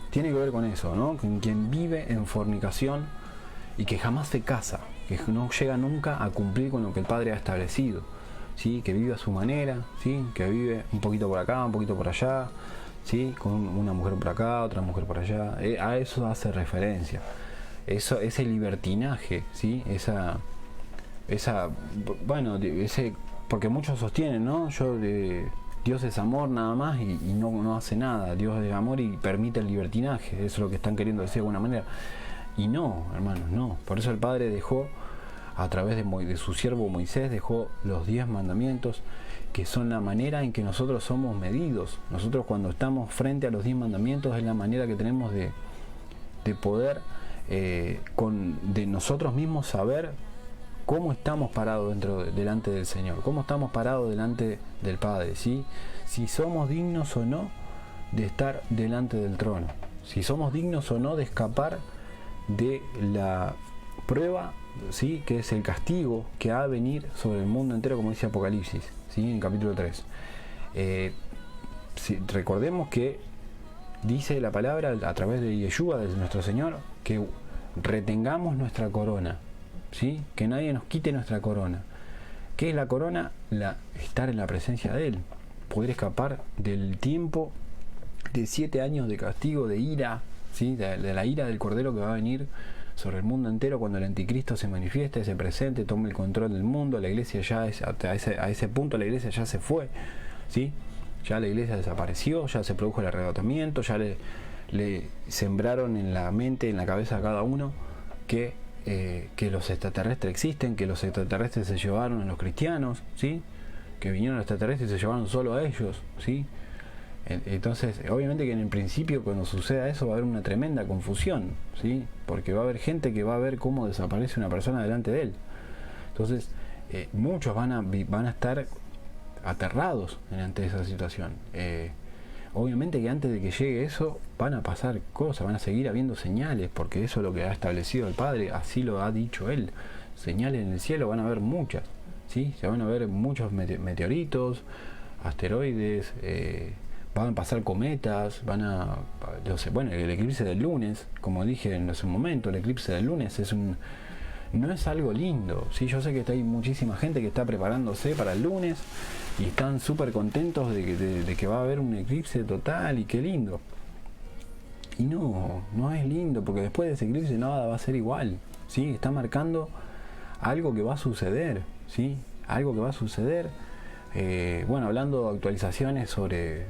tiene que ver con eso, ¿no? Con quien vive en fornicación y que jamás se casa, que no llega nunca a cumplir con lo que el Padre ha establecido, ¿sí? Que vive a su manera, ¿sí? Que vive un poquito por acá, un poquito por allá, ¿sí? Con una mujer por acá, otra mujer por allá. A eso hace referencia. Ese libertinaje, ¿sí? bueno, porque muchos sostienen, ¿no? Dios es amor nada más y no hace nada. Dios es amor y permite el libertinaje. Eso es lo que están queriendo decir de alguna manera. Y no, hermanos, no. Por eso el Padre dejó, a través de su siervo Moisés, dejó los 10 mandamientos, que son la manera en que nosotros somos medidos. Nosotros cuando estamos frente a los 10 mandamientos es la manera que tenemos de poder de nosotros mismos saber cómo estamos parados delante del Señor, cómo estamos parados delante del Padre, ¿sí? Si somos dignos o no de estar delante del trono, si somos dignos o no de escapar de la prueba, ¿sí? Que es el castigo que ha de venir sobre el mundo entero, como dice Apocalipsis, ¿sí? En capítulo 3. Recordemos que dice la palabra a través de Yeshua, de nuestro Señor, que retengamos nuestra corona, ¿sí? Que nadie nos quite nuestra corona. ¿Qué es la corona? Estar en la presencia de Él, poder escapar del tiempo de 7 años de castigo, de ira, ¿sí? de la ira del Cordero que va a venir sobre el mundo entero cuando el anticristo se manifieste, se presente, tome el control del mundo. La iglesia ya a ese punto la iglesia ya se fue, ¿sí? Ya la iglesia desapareció, ya se produjo el arrebatamiento, ya le sembraron en la mente, en la cabeza a cada uno que los extraterrestres existen, que los extraterrestres se llevaron a los cristianos, ¿sí? Que vinieron los extraterrestres y se llevaron solo a ellos, ¿sí? Entonces, obviamente que en el principio, cuando suceda eso, va a haber una tremenda confusión, ¿sí? Porque va a haber gente que va a ver cómo desaparece una persona delante de él. Entonces, muchos van a estar aterrados ante esa situación. Obviamente que antes de que llegue eso, van a pasar cosas, van a seguir habiendo señales, porque eso es lo que ha establecido el Padre, así lo ha dicho Él. Señales en el cielo van a haber muchas, ¿sí? Se van a ver muchos meteoritos, asteroides, van a pasar cometas, bueno, el eclipse del lunes, como dije en ese momento, el eclipse del lunes no es algo lindo, ¿sí? Yo sé que hay muchísima gente que está preparándose para el lunes y están súper contentos de que va a haber un eclipse total y qué lindo. Y no es lindo, porque después de ese eclipse nada va a ser igual, ¿sí? Está marcando algo que va a suceder, ¿sí? Algo que va a suceder. Bueno, hablando de actualizaciones sobre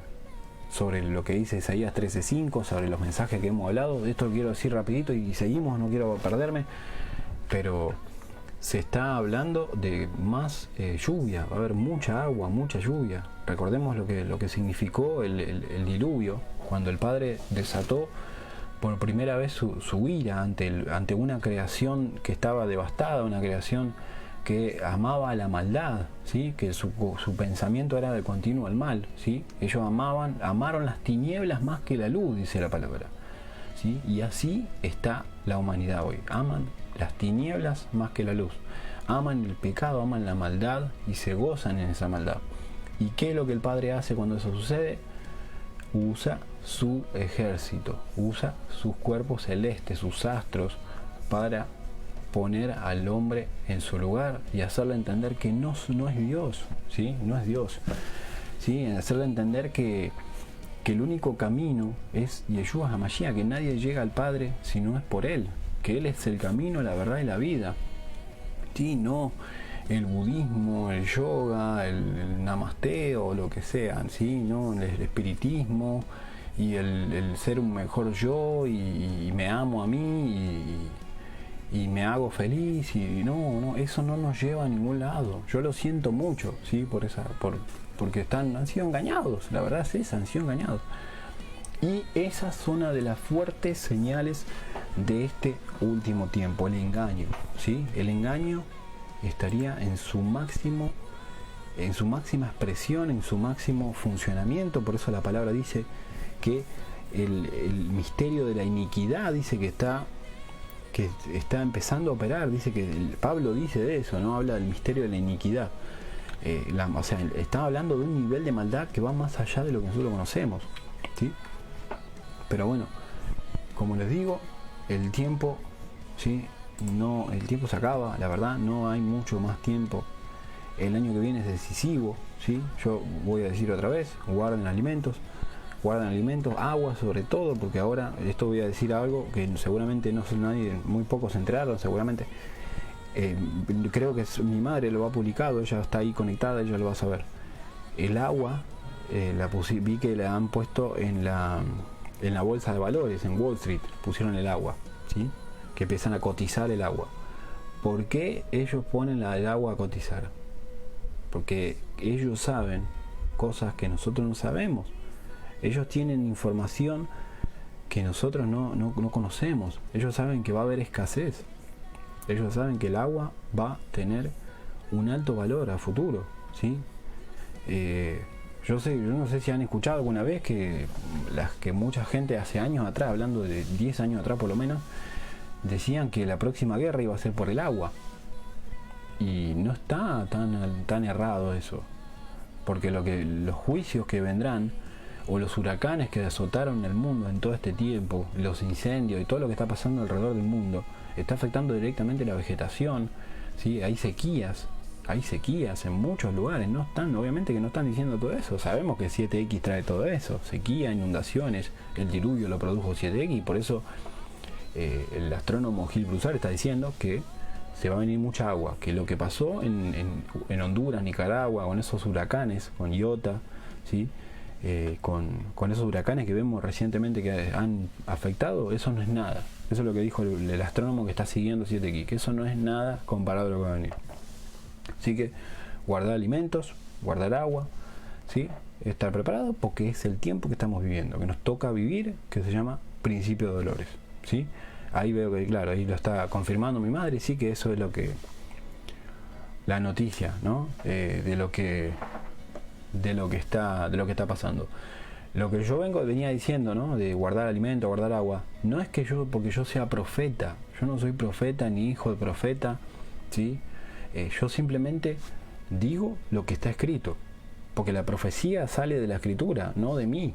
lo que dice Isaías 13:5, sobre los mensajes que hemos hablado, esto lo quiero decir rapidito y seguimos, no quiero perderme, pero se está hablando de más lluvia, va a haber mucha agua, mucha lluvia. Recordemos lo que significó el diluvio, cuando el Padre desató por primera vez su ira ante una creación que estaba devastada, una creación que amaba la maldad, ¿sí? Que su pensamiento era de continuo al mal, ¿sí? Ellos amaron las tinieblas más que la luz, dice la palabra, ¿sí? Y así está la humanidad hoy. Aman las tinieblas más que la luz. Aman el pecado, aman la maldad y se gozan en esa maldad. ¿Y qué es lo que el Padre hace cuando eso sucede? Usa su ejército, usa sus cuerpos celestes, sus astros, para poner al hombre en su lugar y hacerle entender que no es Dios, ¿sí? No es Dios, ¿sí? Hacerle entender que el único camino es Yeshua HaMashiach, que nadie llega al Padre si no es por Él, que Él es el camino, la verdad y la vida, ¿sí? No el budismo, el yoga, el namaste o lo que sean, ¿sí? No el espiritismo y el ser un mejor yo y me amo a mí y me hago feliz y no, eso no nos lleva a ningún lado. Yo lo siento mucho, ¿sí? Porque han sido engañados, la verdad es esa, han sido engañados. Y esa es una de las fuertes señales de este último tiempo, el engaño, ¿sí? El engaño estaría en su máxima expresión, en su máximo funcionamiento. Por eso la palabra dice que el misterio de la iniquidad dice que está empezando a operar. Dice que Pablo dice de eso, ¿no? Habla del misterio de la iniquidad. O sea, está hablando de un nivel de maldad que va más allá de lo que nosotros conocemos, ¿sí? Pero bueno, como les digo, el tiempo, ¿sí? El tiempo se acaba, la verdad, no hay mucho más tiempo. El año que viene es decisivo, ¿sí? Yo voy a decir otra vez, guarden alimentos, agua sobre todo, porque ahora esto voy a decir algo que seguramente no sé nadie, muy pocos se enteraron seguramente. creo que mi madre lo ha publicado, ella está ahí conectada, ella lo va a saber. El agua, vi que la han puesto en la bolsa de valores, en Wall Street, pusieron el agua, ¿sí? Que empiezan a cotizar el agua. ¿Por qué ellos ponen el agua a cotizar? Porque ellos saben cosas que nosotros no sabemos. Ellos tienen información que nosotros no conocemos. Ellos saben que va a haber escasez. Ellos saben que el agua va a tener un alto valor a futuro, ¿sí? Yo no sé si han escuchado alguna vez que mucha gente hace años atrás, hablando de 10 años atrás por lo menos, decían que la próxima guerra iba a ser por el agua. Y no está tan errado eso. Porque los juicios que vendrán, o los huracanes que azotaron el mundo en todo este tiempo, los incendios y todo lo que está pasando alrededor del mundo, está afectando directamente la vegetación, ¿sí? Hay sequías en muchos lugares. Obviamente que no están diciendo todo eso. Sabemos que 7X trae todo eso, sequía, inundaciones. El diluvio lo produjo 7X, y por eso el astrónomo Gil Broussard está diciendo que se va a venir mucha agua, que lo que pasó en Honduras, Nicaragua, con esos huracanes, con Iota, ¿sí? Con esos huracanes que vemos recientemente que han afectado, eso no es nada. Eso es lo que dijo el astrónomo que está siguiendo 7X, que eso no es nada comparado a lo que va a venir. Así que guardar alimentos, guardar agua, ¿sí? Estar preparado, porque es el tiempo que estamos viviendo, que nos toca vivir, que se llama principio de dolores, ¿sí? Ahí veo que, claro, ahí lo está confirmando mi madre, sí, que eso es lo que la noticia, ¿no? De lo que está pasando. Lo que yo venía diciendo, ¿no? De guardar alimento, guardar agua, no es que porque yo sea profeta, yo no soy profeta ni hijo de profeta, ¿sí? Yo simplemente digo lo que está escrito, porque la profecía sale de la escritura, no de mí.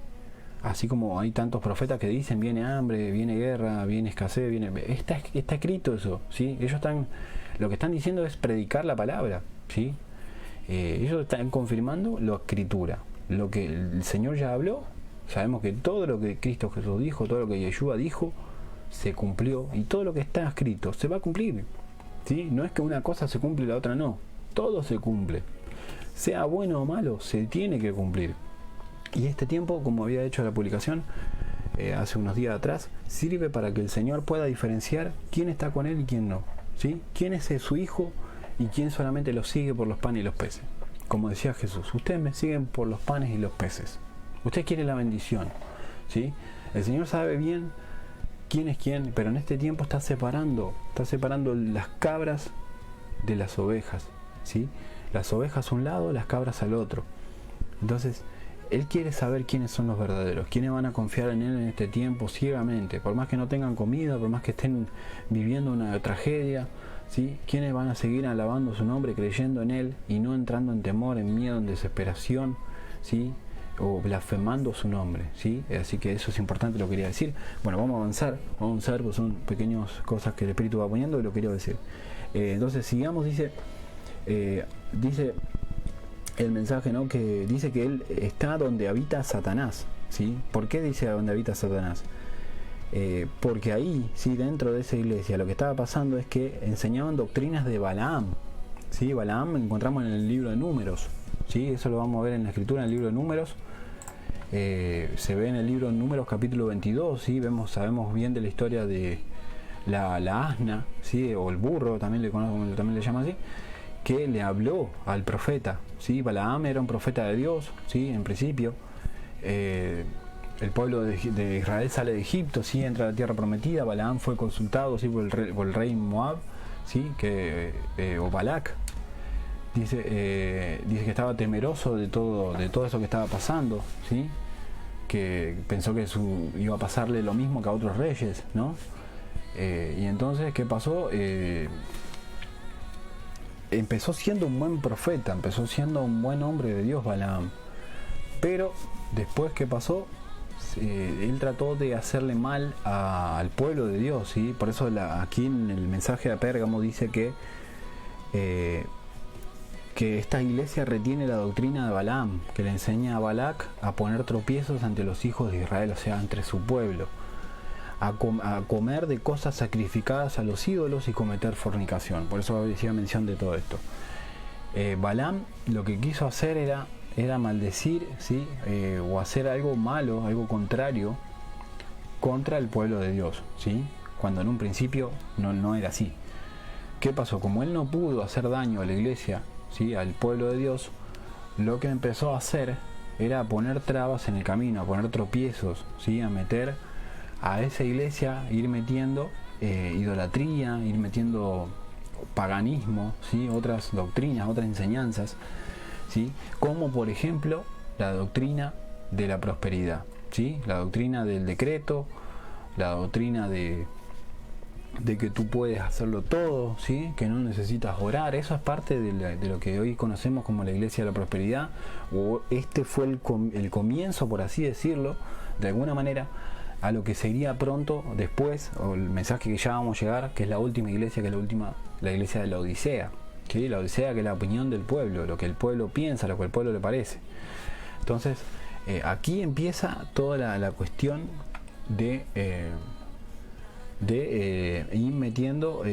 Así como hay tantos profetas que dicen viene hambre, viene guerra, viene escasez, está escrito eso, ¿sí? Lo que están diciendo es predicar la palabra, ¿sí? Ellos están confirmando la escritura, lo que el Señor ya habló. Sabemos que todo lo que Cristo Jesús dijo, todo lo que Yeshua dijo, se cumplió, y todo lo que está escrito se va a cumplir, ¿sí? No es que una cosa se cumple y la otra no, todo se cumple, sea bueno o malo, se tiene que cumplir. Y este tiempo, como había hecho la publicación hace unos días atrás, sirve para que el Señor pueda diferenciar quién está con Él y quién no, ¿sí? Quién es su hijo y quién solamente lo sigue por los panes y los peces. Como decía Jesús, ustedes me siguen por los panes y los peces. Usted quiere la bendición, ¿sí? El Señor sabe bien quién es quién, pero en este tiempo está separando las cabras de las ovejas, ¿sí? Las ovejas a un lado, las cabras al otro. Entonces, Él quiere saber quiénes son los verdaderos, quiénes van a confiar en Él en este tiempo ciegamente, por más que no tengan comida, por más que estén viviendo una tragedia, ¿sí? Quiénes van a seguir alabando su nombre, creyendo en Él y no entrando en temor, en miedo, en desesperación, ¿sí? O blasfemando su nombre, ¿sí? Así que eso es importante, lo quería decir. Bueno, vamos a avanzar, pues son pequeñas cosas que el Espíritu va poniendo y lo quería decir. Entonces sigamos, dice el mensaje, ¿no? Que dice que Él está donde habita Satanás, ¿sí? ¿Por qué dice donde habita Satanás? Porque ahí, ¿sí? Dentro de esa iglesia, lo que estaba pasando es que enseñaban doctrinas de Balaam, ¿sí? Balaam encontramos en el libro de Números, ¿sí? Eso lo vamos a ver en la escritura, en el libro de Números. Se ve en el libro de Números capítulo 22, ¿sí? Sabemos bien de la historia de la asna, ¿sí? O el burro, también le llama así, que le habló al profeta, ¿sí? Balaam era un profeta de Dios, ¿sí? En principio. El pueblo de Israel sale de Egipto, ¿sí? Entra a la tierra prometida. Balaam fue consultado, ¿sí? por el rey Moab, ¿sí? O Balac. Dice que estaba temeroso de todo eso que estaba pasando, ¿sí? Que pensó que iba a pasarle lo mismo que a otros reyes, ¿no? Y entonces, ¿qué pasó? Empezó siendo un buen profeta, empezó siendo un buen hombre de Dios, Balaam. Pero después, ¿qué pasó? Él trató de hacerle mal al pueblo de Dios, ¿sí? Por eso aquí en el mensaje a Pérgamo dice que esta iglesia retiene la doctrina de Balaam, que le enseña a Balac a poner tropiezos ante los hijos de Israel, o sea, entre su pueblo. a comer de cosas sacrificadas a los ídolos y cometer fornicación. Por eso hacía mención de todo esto. Balaam lo que quiso hacer era maldecir, ¿sí? O hacer algo malo, algo contrario contra el pueblo de Dios, ¿sí? Cuando en un principio no era así. ¿Qué pasó? Como él no pudo hacer daño a la iglesia, ¿sí? Al pueblo de Dios, lo que empezó a hacer era poner trabas en el camino, a poner tropiezos, ¿sí? A meter a esa iglesia, ir metiendo idolatría, ir metiendo paganismo, ¿sí? Otras doctrinas, otras enseñanzas, ¿sí? Como por ejemplo la doctrina de la prosperidad, ¿sí? La doctrina del decreto, la doctrina de que tú puedes hacerlo todo, ¿sí? Que no necesitas orar. Eso es parte de lo que hoy conocemos como la Iglesia de la Prosperidad, o este fue el comienzo, por así decirlo, de alguna manera, a lo que seguiría pronto después, o el mensaje que ya vamos a llegar, que es la última iglesia, que es la iglesia de la Odisea, ¿sí? La Odisea, que es la opinión del pueblo, lo que el pueblo piensa, lo que el pueblo le parece. Entonces, aquí empieza toda la cuestión de ir metiendo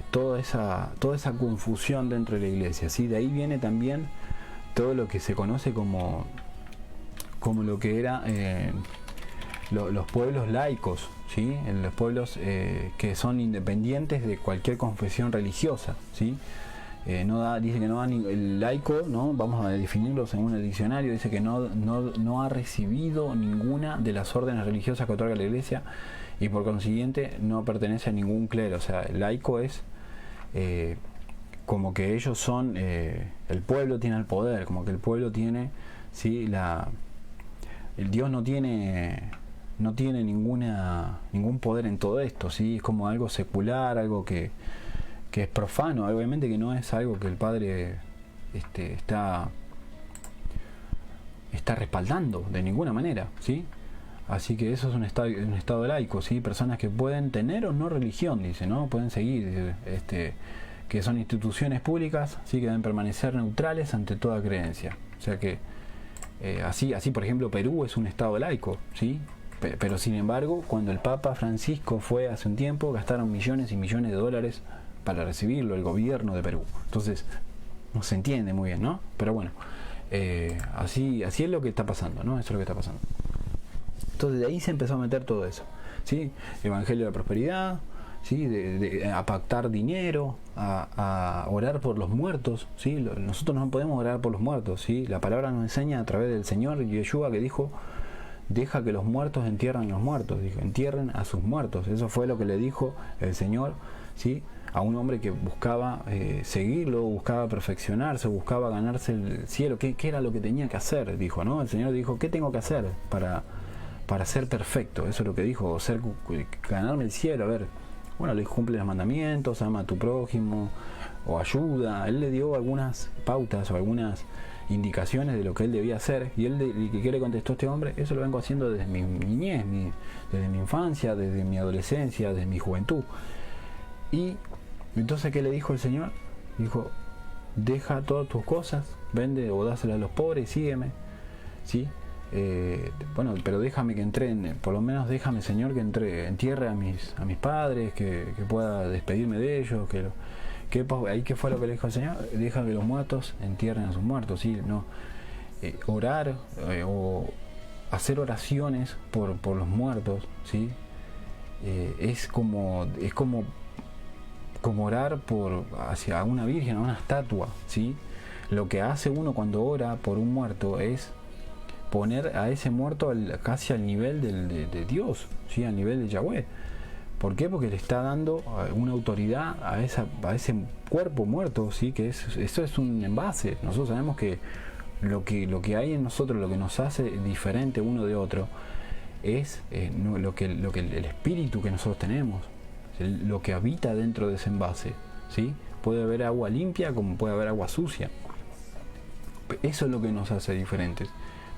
toda esa confusión dentro de la iglesia, ¿sí? De ahí viene también todo lo que se conoce como lo que era los pueblos laicos, ¿sí? Los pueblos que son independientes de cualquier confesión religiosa, ¿sí? Dice que no da el laico, ¿no? Vamos a definirlo según el diccionario, dice que no ha recibido ninguna de las órdenes religiosas que otorga la iglesia, y por consiguiente no pertenece a ningún clero. O sea, el laico es como que ellos son, el pueblo tiene el poder, como que el pueblo tiene, ¿sí? El Dios no tiene ningún poder en todo esto, ¿sí? Es como algo secular, algo que es profano, obviamente que no es algo que el Padre está respaldando de ninguna manera, ¿sí? Así que eso es un estado laico, ¿sí? Personas que pueden tener o no religión, dice, ¿no? Pueden seguir, que son instituciones públicas, ¿sí? Que deben permanecer neutrales ante toda creencia. O sea que así por ejemplo Perú es un estado laico, ¿sí? Pero sin embargo, cuando el Papa Francisco fue hace un tiempo, gastaron millones y millones de dólares para recibirlo, el gobierno de Perú. Entonces, no se entiende muy bien, ¿no? Pero bueno, así es lo que está pasando, ¿no? Eso es lo que está pasando. Entonces de ahí se empezó a meter todo eso, ¿sí? Evangelio de la prosperidad, ¿sí? A pactar dinero, a orar por los muertos, ¿sí? Nosotros no podemos orar por los muertos, ¿sí? La palabra nos enseña a través del Señor Yeshua, que dijo: deja que los muertos entierren a los muertos, dijo, entierren a sus muertos. Eso fue lo que le dijo el Señor, ¿sí? A un hombre que buscaba seguirlo, buscaba perfeccionarse, buscaba ganarse el cielo. ¿Qué era lo que tenía que hacer? Dijo, ¿no? El Señor dijo: ¿qué tengo que hacer para ser perfecto? Eso es lo que dijo, ganarme el cielo. A ver, bueno, le dijo: cumple los mandamientos, ama a tu prójimo, o ayuda. Él le dio algunas pautas o algunas indicaciones de lo que él debía hacer, y ¿qué le contestó este hombre? Eso lo vengo haciendo desde mi niñez, desde mi infancia, desde mi adolescencia, desde mi juventud. Y entonces, ¿qué le dijo el Señor? Dijo: deja todas tus cosas, vende o dáselas a los pobres y sígueme, ¿sí? Bueno, pero déjame que entre, por lo menos déjame, Señor, que entierre a mis padres, que pueda despedirme de ellos, ahí ¿qué fue lo que le dijo el Señor? Deja que los muertos entierren a sus muertos, ¿sí? No, orar o hacer oraciones por los muertos, ¿sí? Es como orar hacia una virgen, a una estatua, ¿sí? Lo que hace uno cuando ora por un muerto es poner a ese muerto casi al nivel de Dios, ¿sí? Al nivel de Yahweh. ¿Por qué? Porque le está dando una autoridad a ese cuerpo muerto, ¿sí? Que eso es un envase. Nosotros sabemos que lo que hay en nosotros, lo que nos hace diferente uno de otro, es lo que el espíritu que nosotros tenemos, lo que habita dentro de ese envase, ¿sí? Puede haber agua limpia como puede haber agua sucia. Eso es lo que nos hace diferentes.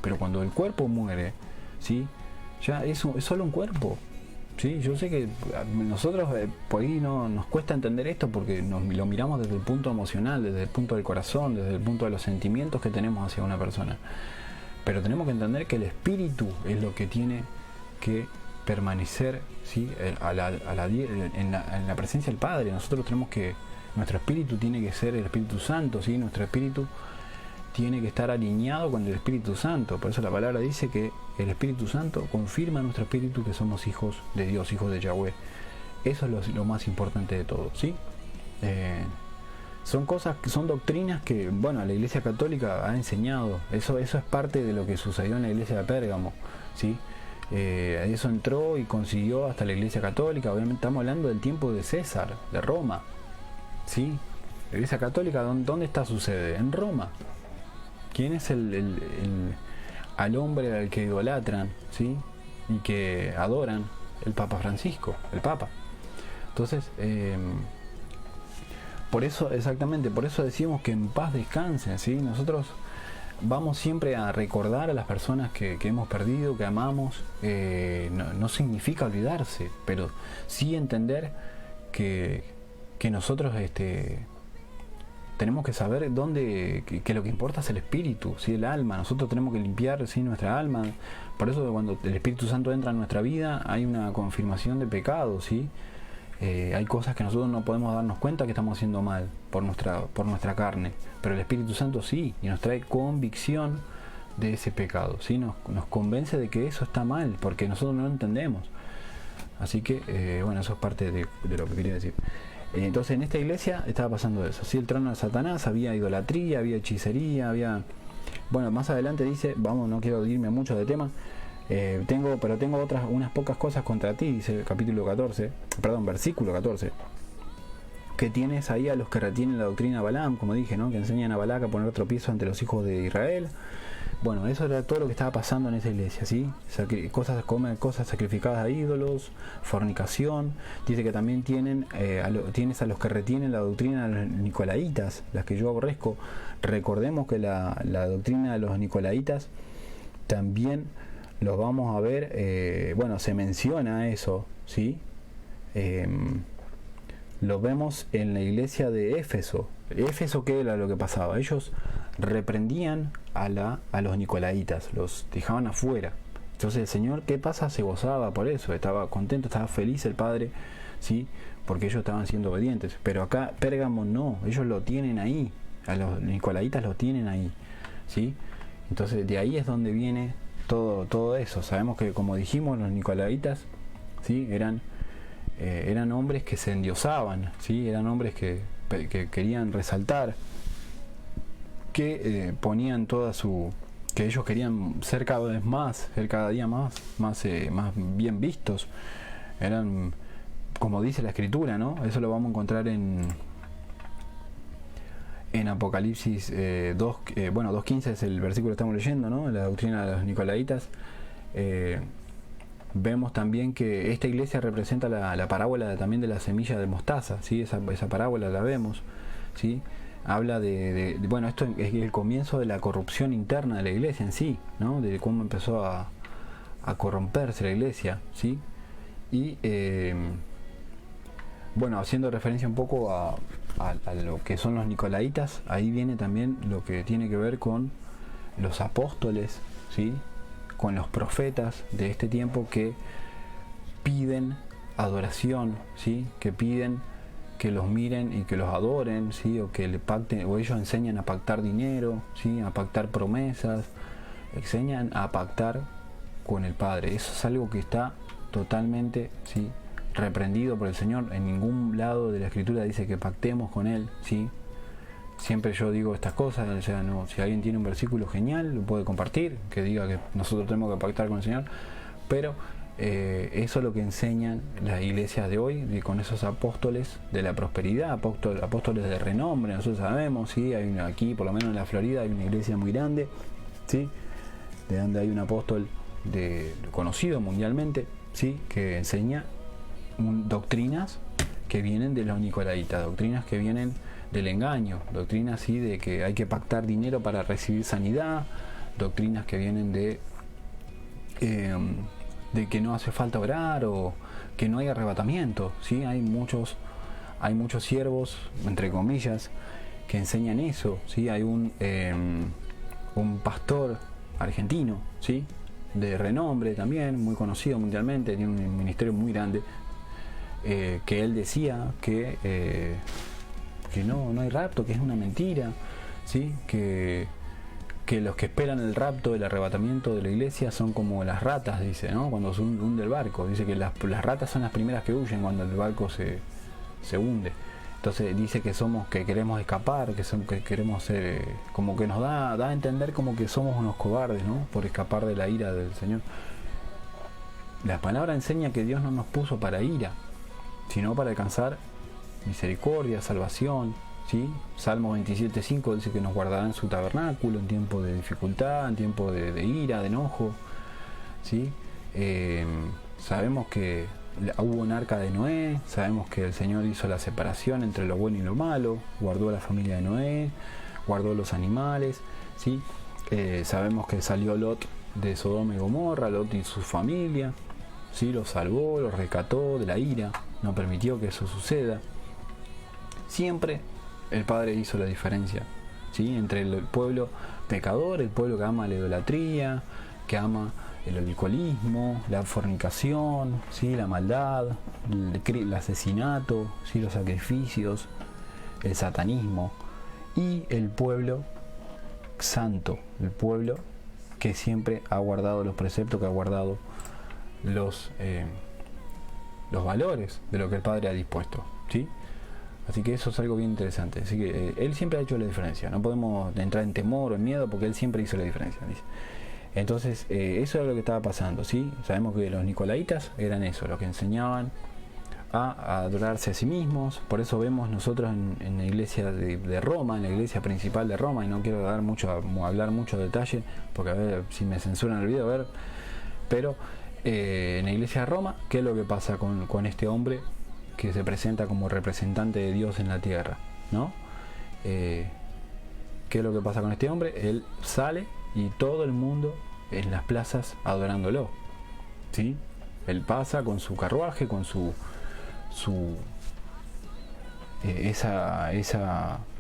Pero cuando el cuerpo muere, ¿sí? Ya es solo un cuerpo, ¿sí? Yo sé que nosotros por ahí nos cuesta entender esto porque lo miramos desde el punto emocional, desde el punto del corazón, desde el punto de los sentimientos que tenemos hacia una persona. Pero tenemos que entender que el espíritu es lo que tiene que permanecer, ¿sí? En la presencia del Padre. Nosotros tenemos que, nuestro espíritu tiene que ser el Espíritu Santo, ¿sí? Nuestro espíritu tiene que estar alineado con el Espíritu Santo. Por eso la palabra dice que el Espíritu Santo confirma a nuestro espíritu que somos hijos de Dios, hijos de Yahweh. Eso es lo más importante de todo, ¿sí? Son cosas, son doctrinas que, bueno, la Iglesia Católica ha enseñado. Eso es parte de lo que sucedió en la Iglesia de Pérgamo, ¿sí? Eso entró y consiguió hasta la Iglesia Católica. Obviamente estamos hablando del tiempo de César, de Roma, ¿sí? La Iglesia Católica, ¿dónde está su sede? En Roma. ¿Quién es al hombre al que idolatran, ¿sí? Y que adoran? El Papa Francisco, el Papa. Entonces, por eso, exactamente, por eso decimos que en paz descansen, ¿sí? Nosotros vamos siempre a recordar a las personas que hemos perdido, que amamos. No significa olvidarse, pero sí entender que nosotros tenemos que saber que lo que importa es el espíritu, ¿sí? El alma. Nosotros tenemos que limpiar, ¿sí? Nuestra alma. Por eso cuando el Espíritu Santo entra en nuestra vida hay una confirmación de pecado, ¿sí? Hay cosas que nosotros no podemos darnos cuenta que estamos haciendo mal por nuestra carne, pero el Espíritu Santo sí, y nos trae convicción de ese pecado, ¿sí? Nos convence de que eso está mal, porque nosotros no lo entendemos. Así que, bueno, eso es parte de lo que quería decir. Entonces en esta iglesia estaba pasando eso, ¿sí? El trono de Satanás, había idolatría, había hechicería, había... Bueno, más adelante dice, no quiero irme mucho de tema, tengo unas pocas cosas contra ti, dice el versículo 14, que tienes ahí a los que retienen la doctrina de Balaam, como dije, ¿no? Que enseñan a Balac a poner tropiezo ante los hijos de Israel. Bueno, eso era todo lo que estaba pasando en esa iglesia, ¿sí? Cosas sacrificadas a ídolos, fornicación. Dice que también tienes a los que retienen la doctrina de los nicolaitas, las que yo aborrezco. Recordemos que la doctrina de los nicolaitas también los vamos a ver, se menciona eso, ¿sí? Lo vemos en la iglesia de Éfeso. Éfeso, ¿qué era lo que pasaba? Ellos reprendían a los nicolaitas, los dejaban afuera. Entonces el Señor, ¿qué pasa? Se gozaba por eso, estaba contento, estaba feliz el Padre, ¿sí? Porque ellos estaban siendo obedientes. Pero acá Pérgamo no, ellos lo tienen ahí, a los nicolaitas lo tienen ahí, ¿sí? Entonces de ahí es donde viene todo eso. Sabemos que, como dijimos, los nicolaitas, ¿sí? Eran hombres que se endiosaban, ¿sí? Eran hombres que querían resaltar, que ponían que ellos querían ser cada vez más, ser cada día más bien vistos. Eran, como dice la Escritura, ¿no? Eso lo vamos a encontrar en Apocalipsis 2.15 es el versículo que estamos leyendo, ¿no? La doctrina de los nicolaitas. Vemos también que esta iglesia representa la parábola también de la semilla de mostaza, ¿sí? Esa parábola la vemos, ¿sí? Habla esto es el comienzo de la corrupción interna de la iglesia en sí, ¿no? De cómo empezó a corromperse la iglesia, ¿sí? Y haciendo referencia un poco a lo que son los nicolaitas, ahí viene también lo que tiene que ver con los apóstoles, ¿sí? Con los profetas de este tiempo que piden adoración, ¿sí? Que piden que los miren y que los adoren, ¿sí? O que le pacten, o ellos enseñan a pactar dinero, ¿sí? A pactar promesas, enseñan a pactar con el Padre. Eso es algo que está totalmente, ¿sí? Reprendido por el Señor. En ningún lado de la Escritura dice que pactemos con Él, ¿sí? Siempre yo digo estas cosas, o sea, no, si alguien tiene un versículo genial, lo puede compartir, que diga que nosotros tenemos que pactar con el Señor, pero eso es lo que enseñan las iglesias de hoy, con esos apóstoles de la prosperidad, apóstoles de renombre. Nosotros sabemos, ¿sí? Aquí, por lo menos en la Florida, hay una iglesia muy grande, ¿sí? De donde hay un apóstol conocido mundialmente, ¿sí? Que enseña doctrinas que vienen de los nicolaitas, doctrinas que vienen del engaño, doctrinas así de que hay que pactar dinero para recibir sanidad, doctrinas que vienen de que no hace falta orar o que no hay arrebatamiento, ¿sí? Hay muchos siervos, entre comillas, que enseñan eso, ¿sí? Hay un pastor argentino, ¿sí? de renombre también, muy conocido mundialmente, tiene un ministerio muy grande, que él decía que no hay rapto, que es una mentira, ¿sí? Que los que esperan el rapto, el arrebatamiento de la iglesia son como las ratas, dice, ¿no? Cuando se hunde el barco, dice que las ratas son las primeras que huyen cuando el barco se hunde. Entonces dice que queremos escapar, que queremos ser, como que nos da a entender como que somos unos cobardes, ¿no? Por escapar de la ira del Señor. La palabra enseña que Dios no nos puso para ira, sino para alcanzar misericordia, salvación, ¿sí? Salmo 27:5 dice que nos guardará en su tabernáculo en tiempo de dificultad, en tiempo de ira, de enojo, ¿sí? Sabemos que hubo un arca de Noé, sabemos que el Señor hizo la separación entre lo bueno y lo malo, guardó a la familia de Noé, guardó los animales, ¿sí? Sabemos que salió Lot de Sodoma y Gomorra, Lot y su familia, ¿sí? Los salvó, los rescató de la ira, no permitió que eso suceda. Siempre el Padre hizo la diferencia, ¿sí? Entre el pueblo pecador, el pueblo que ama la idolatría, que ama el alcoholismo, la fornicación, ¿sí? La maldad, el asesinato, ¿sí? Los sacrificios, el satanismo, y el pueblo santo, el pueblo que siempre ha guardado los preceptos, que ha guardado los valores de lo que el Padre ha dispuesto, ¿sí? Así que eso es algo bien interesante. Así que Él siempre ha hecho la diferencia. No podemos entrar en temor o en miedo porque Él siempre hizo la diferencia, dice. Entonces, eso era lo que estaba pasando, ¿sí? Sabemos que los nicolaitas eran eso, los que enseñaban a adorarse a sí mismos. Por eso vemos nosotros en la iglesia de Roma, en la iglesia principal de Roma, y no quiero hablar mucho detalle, porque a ver si me censuran el video, a ver. Pero en la iglesia de Roma, ¿qué es lo que pasa con este hombre que se presenta como representante de Dios en la tierra, ¿no? ¿Qué es lo que pasa con este hombre? Él sale y todo el mundo en las plazas adorándolo, ¿sí? Él pasa con su carruaje, con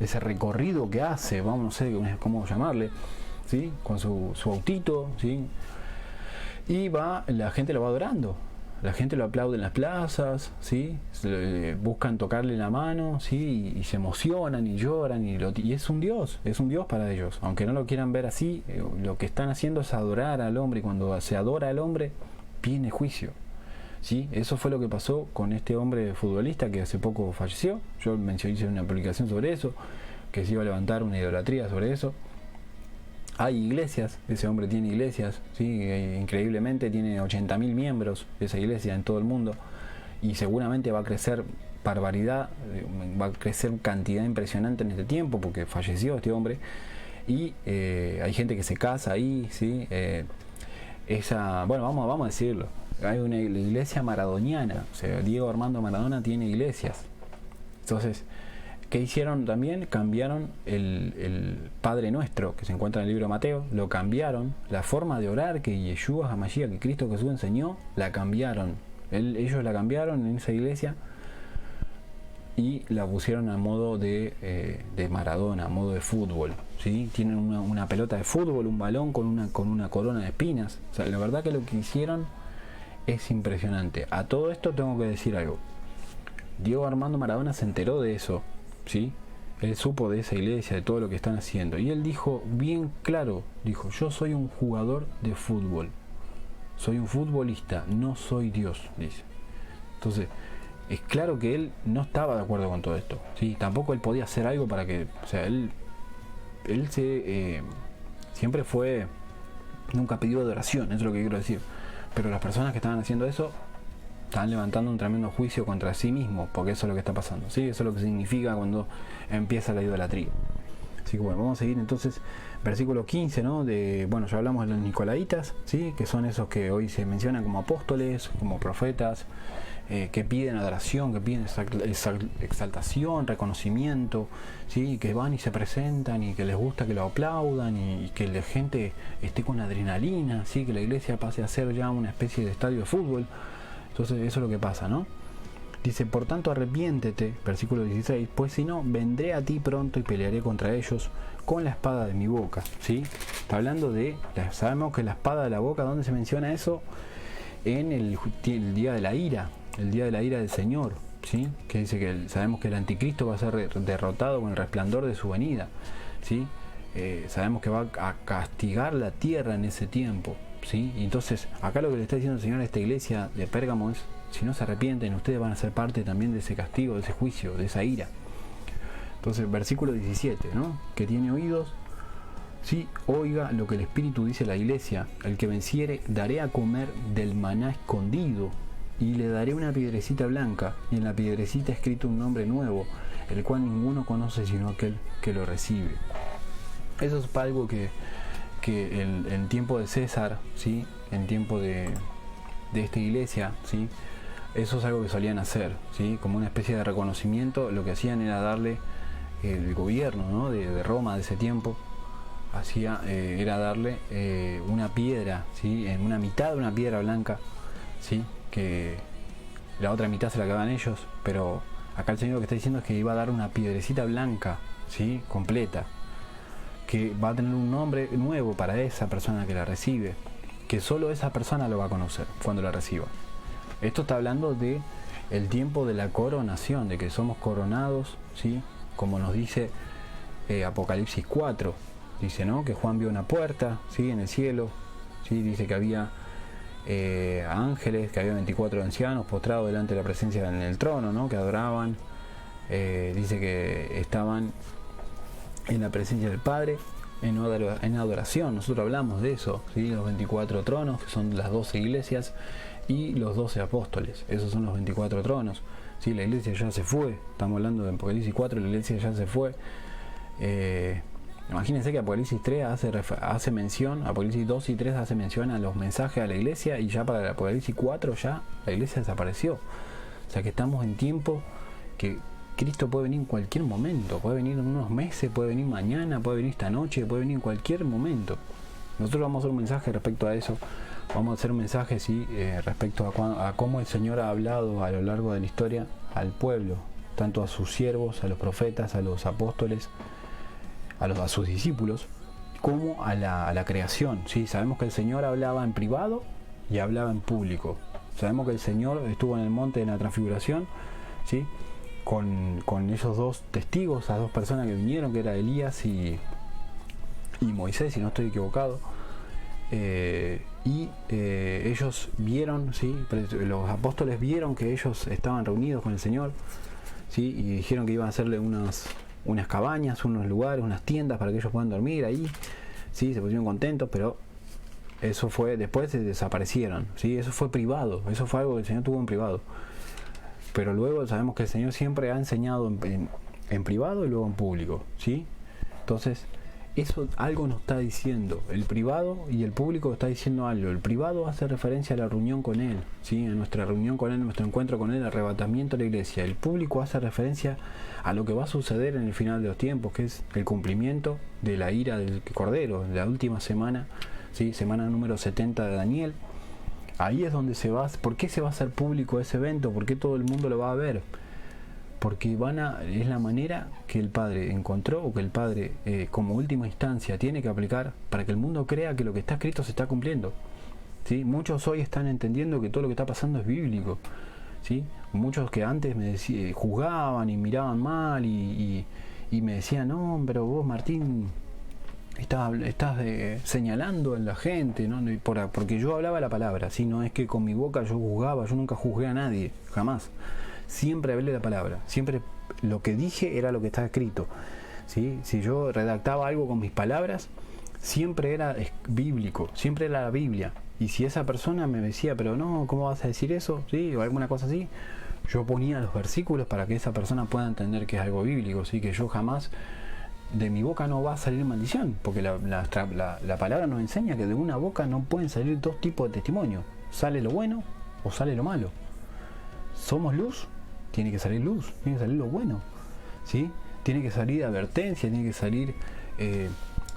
ese recorrido que hace, vamos, no sé cómo llamarle, ¿sí? Con su autito, ¿sí? Y la gente lo va adorando. La gente lo aplaude en las plazas, ¿sí? Buscan tocarle la mano, ¿sí? Y se emocionan y lloran y es un Dios para ellos. Aunque no lo quieran ver así, lo que están haciendo es adorar al hombre, y cuando se adora al hombre, viene juicio, ¿sí? Eso fue lo que pasó con este hombre futbolista que hace poco falleció. Yo hice una publicación sobre eso, que se iba a levantar una idolatría sobre eso. Hay iglesias, ese hombre tiene iglesias, ¿sí? Increíblemente tiene 80.000 miembros de esa iglesia en todo el mundo, y seguramente va a crecer barbaridad, va a crecer cantidad impresionante en este tiempo porque falleció este hombre, y hay gente que se casa ahí, ¿sí? Bueno, vamos a decirlo, hay la iglesia maradoniana, o sea, Diego Armando Maradona tiene iglesias. Entonces, ¿qué hicieron también? Cambiaron el Padre Nuestro, que se encuentra en el libro de Mateo, lo cambiaron. La forma de orar que Yeshua HaMashiach, que Cristo Jesús enseñó, la cambiaron. Ellos la cambiaron en esa iglesia y la pusieron a modo de Maradona, a modo de fútbol, ¿sí? Tienen una pelota de fútbol, un balón con una corona de espinas. O sea, la verdad que lo que hicieron es impresionante. A todo esto tengo que decir algo. Diego Armando Maradona se enteró de eso, ¿sí? Él supo de esa iglesia, de todo lo que están haciendo, y él dijo bien claro, dijo: yo soy un jugador de fútbol, soy un futbolista, no soy Dios, dice. Entonces, es claro que él no estaba de acuerdo con todo esto, ¿sí? Tampoco él podía hacer algo para que, o sea, él siempre fue, nunca pidió adoración, eso es lo que quiero decir, pero las personas que estaban haciendo eso están levantando un tremendo juicio contra sí mismos, porque eso es lo que está pasando, ¿sí? Eso es lo que significa cuando empieza la idolatría. Así que bueno, vamos a seguir entonces, versículo 15, ¿no? Bueno, ya hablamos de los nicolaitas, ¿sí? Que son esos que hoy se mencionan como apóstoles, como profetas, que piden adoración, que piden exaltación, reconocimiento, ¿sí? Que van y se presentan y que les gusta que lo aplaudan y que la gente esté con adrenalina, ¿sí? Que la iglesia pase a ser ya una especie de estadio de fútbol. Entonces eso es lo que pasa, ¿no? Dice, por tanto arrepiéntete, versículo 16, pues si no, vendré a ti pronto y pelearé contra ellos con la espada de mi boca. ¿Sí? Está hablando de, sabemos que la espada de la boca, ¿dónde se menciona eso? En el día de la ira, el día de la ira del Señor. ¿Sí? Que dice que sabemos que el anticristo va a ser derrotado con el resplandor de su venida. ¿Sí? Sabemos que va a castigar la tierra en ese tiempo. ¿Sí? Y entonces, acá lo que le está diciendo el Señor a esta iglesia de Pérgamo es, si no se arrepienten, ustedes van a ser parte también de ese castigo, de ese juicio, de esa ira. Entonces, versículo 17, ¿no? Que tiene oídos, sí, oiga lo que el Espíritu dice a la iglesia. El que venciere, daré a comer del maná escondido, y le daré una piedrecita blanca, y en la piedrecita escrito un nombre nuevo, el cual ninguno conoce sino aquel que lo recibe. Eso es algo que en tiempo de César, ¿sí? En tiempo de esta iglesia, ¿sí? Eso es algo que solían hacer, ¿sí? Como una especie de reconocimiento. Lo que hacían era darle el gobierno, ¿no? de Roma de ese tiempo, era darle una piedra, ¿sí? En una mitad de una piedra blanca, ¿sí? Que la otra mitad se la quedaban ellos, pero acá el Señor lo que está diciendo es que iba a dar una piedrecita blanca, ¿sí? Completa, que va a tener un nombre nuevo para esa persona que la recibe, que solo esa persona lo va a conocer cuando la reciba. Esto está hablando de el tiempo de la coronación, de que somos coronados, ¿sí? Como nos dice Apocalipsis 4, dice, ¿no? Que Juan vio una puerta, ¿sí? En el cielo, ¿sí? Dice que había ángeles, que había 24 ancianos postrados delante de la presencia en el trono, ¿no? Que adoraban, dice que estaban en la presencia del Padre, en adoración. Nosotros hablamos de eso, ¿sí? Los 24 tronos, que son las 12 iglesias, y los 12 apóstoles. Esos son los 24 tronos. ¿Sí? La iglesia ya se fue. Estamos hablando de Apocalipsis 4, la iglesia ya se fue. Imagínense que Apocalipsis 3 hace mención, Apocalipsis 2 y 3 hace mención a los mensajes a la iglesia, y ya para el Apocalipsis 4 ya la iglesia desapareció. O sea que estamos en tiempo que Cristo puede venir en cualquier momento, puede venir en unos meses, puede venir mañana, puede venir esta noche, puede venir en cualquier momento. Nosotros vamos a hacer un mensaje respecto a eso. Vamos a hacer un mensaje, sí, respecto a cómo el Señor ha hablado a lo largo de la historia al pueblo, tanto a sus siervos, a los profetas, a los apóstoles, a sus discípulos, como a la creación. ¿Sí? Sabemos que el Señor hablaba en privado y hablaba en público. Sabemos que el Señor estuvo en el monte de la transfiguración, ¿sí? Con esos dos testigos, esas dos personas que vinieron, que era Elías y Moisés, si no estoy equivocado. Ellos vieron, ¿sí? Los apóstoles vieron que ellos estaban reunidos con el Señor, ¿sí? Y dijeron que iban a hacerle unas cabañas, unos lugares, unas tiendas para que ellos puedan dormir ahí, ¿sí? Se pusieron contentos, pero eso fue, después se desaparecieron, ¿sí? Eso fue privado, eso fue algo que el Señor tuvo en privado. Pero luego sabemos que el Señor siempre ha enseñado en privado y luego en público, ¿sí? Entonces, eso algo nos está diciendo. El privado y el público está diciendo algo. El privado hace referencia a la reunión con Él, ¿sí? A nuestra reunión con Él, nuestro encuentro con Él, el arrebatamiento de la iglesia. El público hace referencia a lo que va a suceder en el final de los tiempos, que es el cumplimiento de la ira del Cordero, en la última semana, ¿sí? Semana número 70 de Daniel. Ahí es donde se va. ¿Por qué se va a hacer público ese evento? ¿Por qué todo el mundo lo va a ver? Porque es la manera que el Padre encontró, o que el Padre como última instancia tiene que aplicar para que el mundo crea que lo que está escrito se está cumpliendo, ¿sí? Muchos hoy están entendiendo que todo lo que está pasando es bíblico, ¿sí? Muchos que antes me juzgaban y miraban mal y me decían, no, pero vos, Martín, estás señalando a la gente, ¿no? Porque yo hablaba la palabra, ¿sí? No es que con mi boca yo juzgaba, yo nunca juzgué a nadie, jamás. Siempre hablé la palabra, siempre lo que dije era lo que estaba escrito, ¿sí? Si yo redactaba algo con mis palabras, siempre era bíblico, siempre era la Biblia. Y si esa persona me decía, pero no, ¿cómo vas a decir eso? ¿Sí? O alguna cosa así, yo ponía los versículos para que esa persona pueda entender que es algo bíblico, ¿sí? Que yo jamás, de mi boca no va a salir maldición, porque la palabra nos enseña que de una boca no pueden salir dos tipos de testimonio, sale lo bueno o sale lo malo. Somos luz, tiene que salir luz, tiene que salir lo bueno, ¿sí? Tiene que salir advertencia, tiene que salir,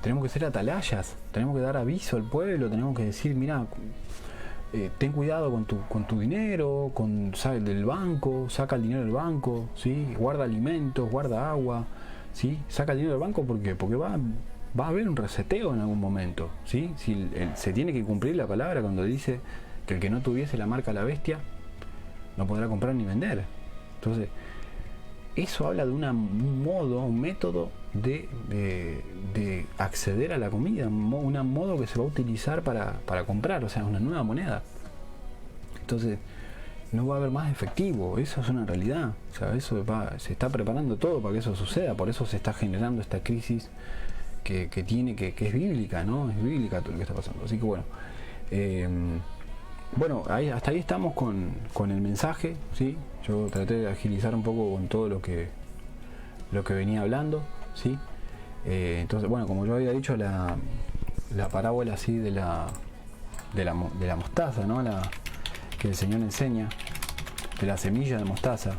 tenemos que ser atalayas, tenemos que dar aviso al pueblo, tenemos que decir, mira, ten cuidado con tu dinero, sal del banco, saca el dinero del banco, ¿sí? Guarda alimentos, guarda agua, ¿sí? Saca el dinero del banco porque va a haber un reseteo en algún momento, ¿sí? Si se tiene que cumplir la palabra cuando dice que el que no tuviese la marca de la bestia no podrá comprar ni vender. Entonces, eso habla de un método de acceder a la comida, un modo que se va a utilizar para comprar, o sea, una nueva moneda. Entonces, no va a haber más efectivo, eso es una realidad. O sea, se está preparando todo para que eso suceda, por eso se está generando esta crisis que es bíblica, ¿no? Es bíblica todo lo que está pasando. Así que bueno, hasta ahí estamos con el mensaje, ¿sí? Yo traté de agilizar un poco con todo lo que venía hablando, ¿sí? Entonces, bueno, como yo había dicho, la parábola así de la mostaza, ¿no? Que el Señor enseña, de la semilla de mostaza,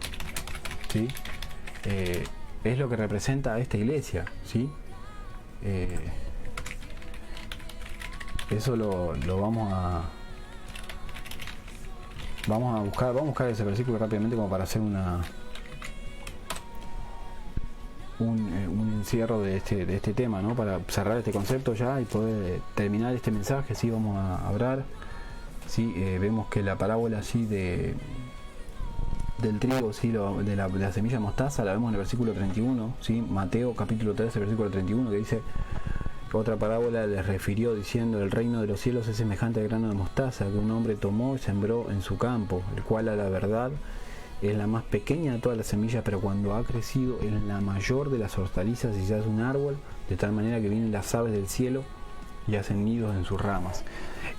¿sí? Es lo que representa a esta iglesia, ¿sí? Eso lo vamos a buscar ese versículo rápidamente como para hacer un encierro de este tema, ¿no? Para cerrar este concepto ya y poder terminar este mensaje. Sí, vamos a hablar. Sí, vemos que la parábola así del trigo, sí, de la semilla de mostaza, la vemos en el versículo 31, ¿sí? Mateo capítulo 13, versículo 31, que dice: otra parábola les refirió diciendo: el reino de los cielos es semejante al grano de mostaza que un hombre tomó y sembró en su campo, el cual a la verdad es la más pequeña de todas las semillas, pero cuando ha crecido es la mayor de las hortalizas y se hace un árbol, de tal manera que vienen las aves del cielo y hacen nidos en sus ramas.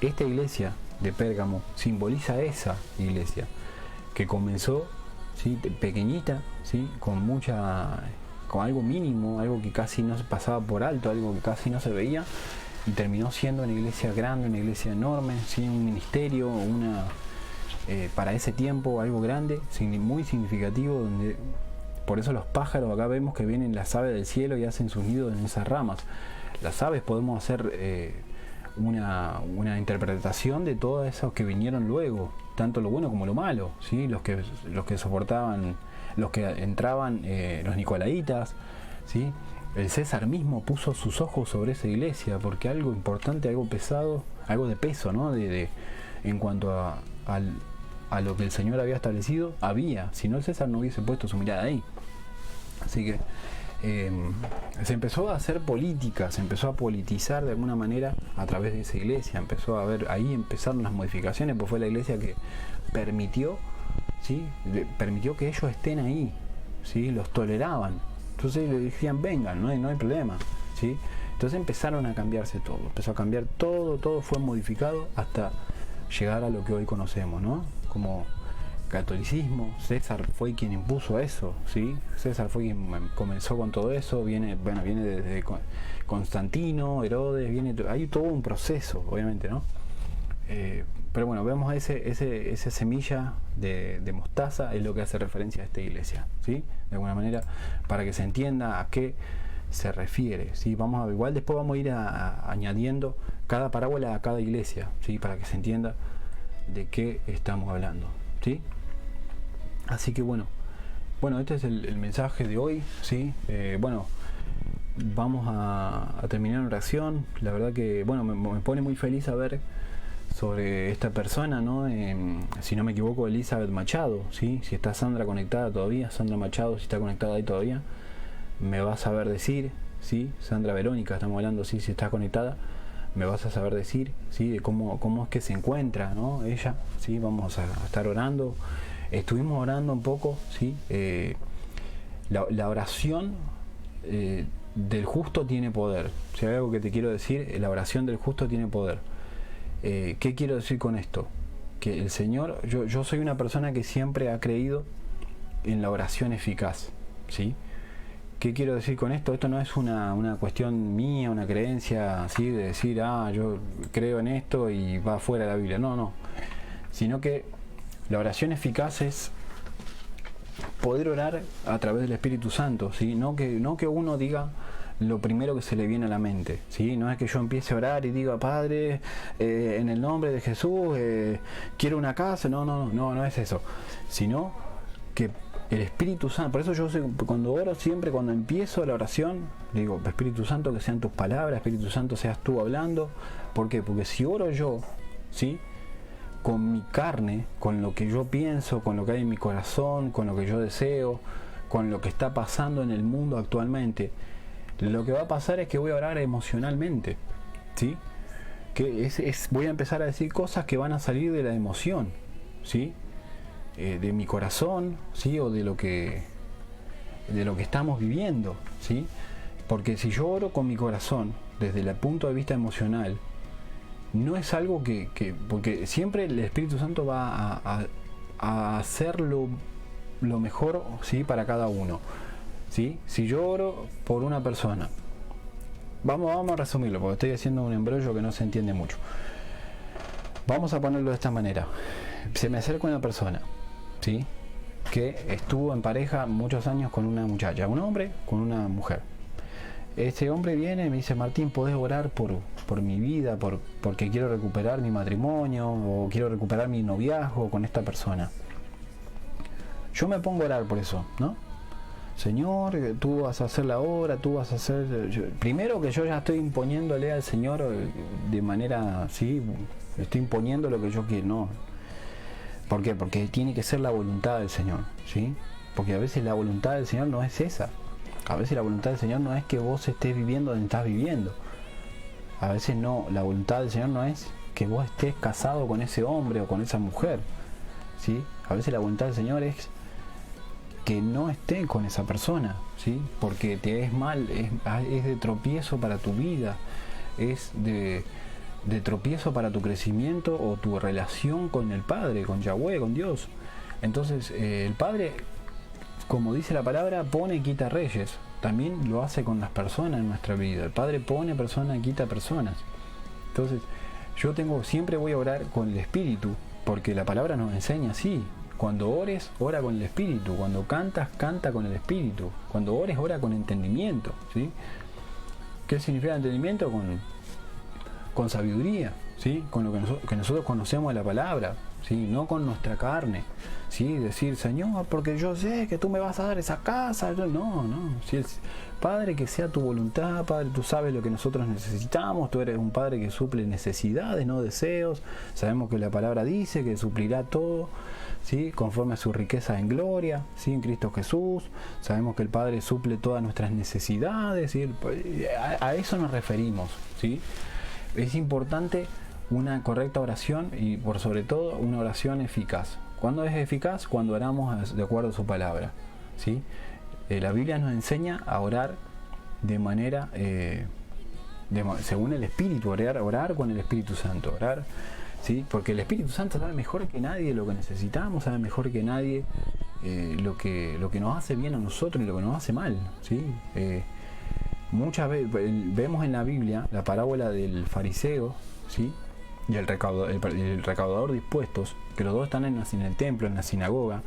Esta iglesia de Pérgamo simboliza esa iglesia que comenzó, ¿sí?, pequeñita, ¿sí?, con algo mínimo, algo que casi no se pasaba por alto, algo que casi no se veía, y terminó siendo una iglesia grande, una iglesia enorme, ¿sí?, un ministerio, para ese tiempo algo grande, muy significativo, donde por eso los pájaros, acá vemos que vienen las aves del cielo y hacen sus nidos en esas ramas. Las aves podemos hacer una interpretación de todos esos que vinieron luego, tanto lo bueno como lo malo, ¿sí? Los que soportaban, los que entraban, los nicolaitas, ¿sí? El César mismo puso sus ojos sobre esa iglesia, porque algo importante, algo pesado, algo de peso, ¿no? En cuanto a lo que el Señor había establecido, si no, el César no hubiese puesto su mirada ahí. Así que se empezó a hacer política, se empezó a politizar de alguna manera a través de esa iglesia. Ahí empezaron las modificaciones, pues fue la iglesia que permitió, ¿sí?, permitió que ellos estén ahí, ¿sí?, los toleraban. Entonces le decían: vengan, no hay problema, ¿sí? Entonces empezaron a cambiarse todo, empezó a cambiar todo fue modificado hasta llegar a lo que hoy conocemos, ¿no? Como catolicismo. César fue quien impuso eso, ¿sí? César fue quien comenzó con todo eso, viene desde Constantino, Herodes, hay todo un proceso, obviamente, ¿no? Pero bueno, vemos esa semilla de mostaza, es lo que hace referencia a esta iglesia, ¿sí? De alguna manera, para que se entienda a qué se refiere, ¿sí? Igual después vamos a ir añadiendo cada parábola a cada iglesia, ¿sí?, para que se entienda de qué estamos hablando, ¿sí? Así que bueno, este es el mensaje de hoy, ¿sí? Vamos a terminar en oración. La verdad que, me pone muy feliz saber sobre esta persona, ¿no? Si no me equivoco, Elizabeth Machado, ¿sí? Si está Sandra conectada todavía, Sandra Machado, si está conectada ahí todavía, me vas a saber decir, ¿sí? Sandra Verónica, estamos hablando, ¿sí? Si está conectada, me vas a saber decir, ¿sí?, de cómo es que se encuentra, ¿no?, ella, ¿sí? Vamos a estar orando. Estuvimos orando un poco, ¿sí? La oración del justo tiene poder. Si hay algo que te quiero decir, la oración del justo tiene poder. ¿Qué quiero decir con esto? Que el Señor, yo soy una persona que siempre ha creído en la oración eficaz, ¿sí? ¿Qué quiero decir con esto? Esto no es una cuestión mía, una creencia así de decir: yo creo en esto y va fuera de la Biblia. No. Sino que la oración eficaz es poder orar a través del Espíritu Santo, ¿sí? No que uno diga lo primero que se le viene a la mente, ¿sí? No es que yo empiece a orar y diga, Padre, en el nombre de Jesús, quiero una casa, no es eso, sino que el Espíritu Santo, por eso yo cuando oro siempre, cuando empiezo la oración, digo, Espíritu Santo, que sean tus palabras, Espíritu Santo, seas tú hablando. ¿Por qué? Porque si oro yo, ¿sí?, con mi carne, con lo que yo pienso, con lo que hay en mi corazón, con lo que yo deseo, con lo que está pasando en el mundo actualmente, lo que va a pasar es que voy a orar emocionalmente, ¿sí? Que voy a empezar a decir cosas que van a salir de la emoción, ¿sí? De mi corazón, ¿sí? O de lo que estamos viviendo, ¿sí? Porque si yo oro con mi corazón desde el punto de vista emocional, no es algo porque siempre el Espíritu Santo va a hacer lo mejor, ¿sí?, para cada uno, ¿sí? Si yo oro por una persona, vamos a resumirlo porque estoy haciendo un embrollo que no se entiende mucho. Vamos a ponerlo de esta manera. Se me acerca una persona, ¿sí?, que estuvo en pareja muchos años con una muchacha, un hombre con una mujer. Este hombre viene y me dice, Martín, ¿podés orar por mi vida, porque quiero recuperar mi matrimonio o quiero recuperar mi noviazgo con esta persona? Yo me pongo a orar por eso, ¿no? Señor, tú vas a hacer la obra, tú vas a hacer... primero que yo ya estoy imponiéndole al Señor de manera, sí, estoy imponiendo lo que yo quiero, ¿no? ¿Por qué? Porque tiene que ser la voluntad del Señor, ¿sí? Porque a veces la voluntad del Señor no es esa. A veces la voluntad del Señor no es que vos estés viviendo donde estás viviendo. A veces no, la voluntad del Señor no es que vos estés casado con ese hombre o con esa mujer, ¿sí? A veces la voluntad del Señor es que no estés con esa persona, ¿sí? Porque te es mal, es de tropiezo para tu vida, es de tropiezo para tu crecimiento o tu relación con el Padre, con Yahweh, con Dios. Entonces el Padre, como dice la palabra, pone y quita reyes. También lo hace con las personas en nuestra vida. El Padre pone personas y quita personas. Entonces siempre voy a orar con el Espíritu, porque la palabra nos enseña así. Cuando ores, ora con el Espíritu. Cuando cantas, canta con el Espíritu. Cuando ores, ora con entendimiento, ¿sí? ¿Qué significa entendimiento? Con sabiduría, ¿sí? Con lo que nosotros conocemos de la palabra, ¿sí? No con nuestra carne, ¿sí? Decir, Señor, porque yo sé que tú me vas a dar esa casa. No. Si el Padre, que sea tu voluntad, Padre, tú sabes lo que nosotros necesitamos, tú eres un Padre que suple necesidades, no deseos. Sabemos que la palabra dice que suplirá todo, ¿sí?, conforme a su riqueza en gloria, ¿sí?, en Cristo Jesús. Sabemos que el Padre suple todas nuestras necesidades, ¿sí? A eso nos referimos, ¿sí? Es importante una correcta oración y por sobre todo una oración eficaz. ¿Cuándo es eficaz? Cuando oramos de acuerdo a su palabra, ¿sí? La Biblia nos enseña a orar de manera según el Espíritu, orar con el Espíritu Santo, orar, ¿sí? Porque el Espíritu Santo sabe mejor que nadie lo que necesitamos, sabe mejor que nadie lo que nos hace bien a nosotros y lo que nos hace mal, ¿sí? Muchas veces vemos en la Biblia la parábola del fariseo, ¿sí?, y el recaudador de impuestos, que los dos están en el templo, en la sinagoga.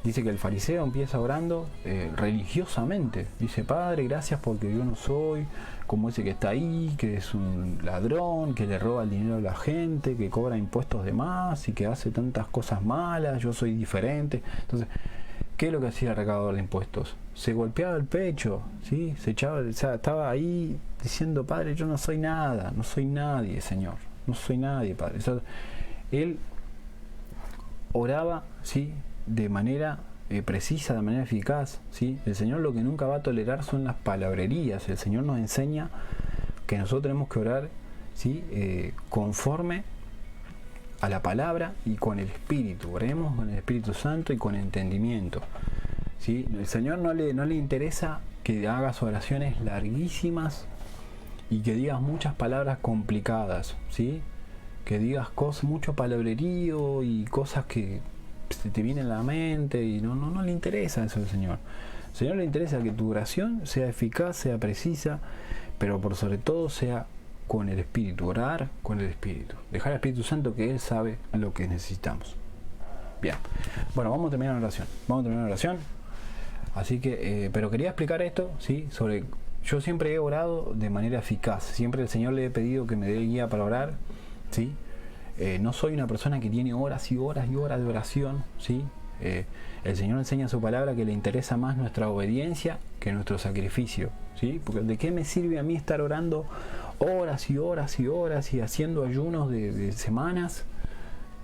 Dice que el fariseo empieza orando religiosamente. Dice, Padre, gracias porque yo no soy como ese que está ahí, que es un ladrón, que le roba el dinero a la gente, que cobra impuestos de más y que hace tantas cosas malas, yo soy diferente. Entonces, ¿qué es lo que hacía el recaudador de impuestos? Se golpeaba el pecho, ¿sí? Estaba ahí diciendo, Padre, yo no soy nada, no soy nadie, Señor, no soy nadie, Padre. Él oraba, ¿sí?, de manera precisa, de manera eficaz, ¿sí? El Señor lo que nunca va a tolerar son las palabrerías. El Señor nos enseña que nosotros tenemos que orar, ¿sí?, conforme a la palabra y con el Espíritu. Oremos con el Espíritu Santo y con entendimiento, ¿sí? El Señor no le interesa que hagas oraciones larguísimas y que digas muchas palabras complicadas, ¿sí? Que digas mucho palabrerío y cosas que se te vienen a la mente y no le interesa eso al Señor. Al Señor le interesa que tu oración sea eficaz, sea precisa, pero por sobre todo sea con el Espíritu, orar con el Espíritu, dejar al Espíritu Santo que Él sabe lo que necesitamos. Bien, bueno, vamos a terminar la oración. Así que, pero quería explicar esto, ¿sí? yo siempre he orado de manera eficaz. Siempre el Señor le he pedido que me dé guía para orar, ¿sí? No soy una persona que tiene horas y horas y horas de oración, ¿sí? El Señor enseña en su palabra que le interesa más nuestra obediencia que nuestro sacrificio, ¿sí? Porque ¿de qué me sirve a mí estar orando horas y horas y horas y haciendo ayunos de semanas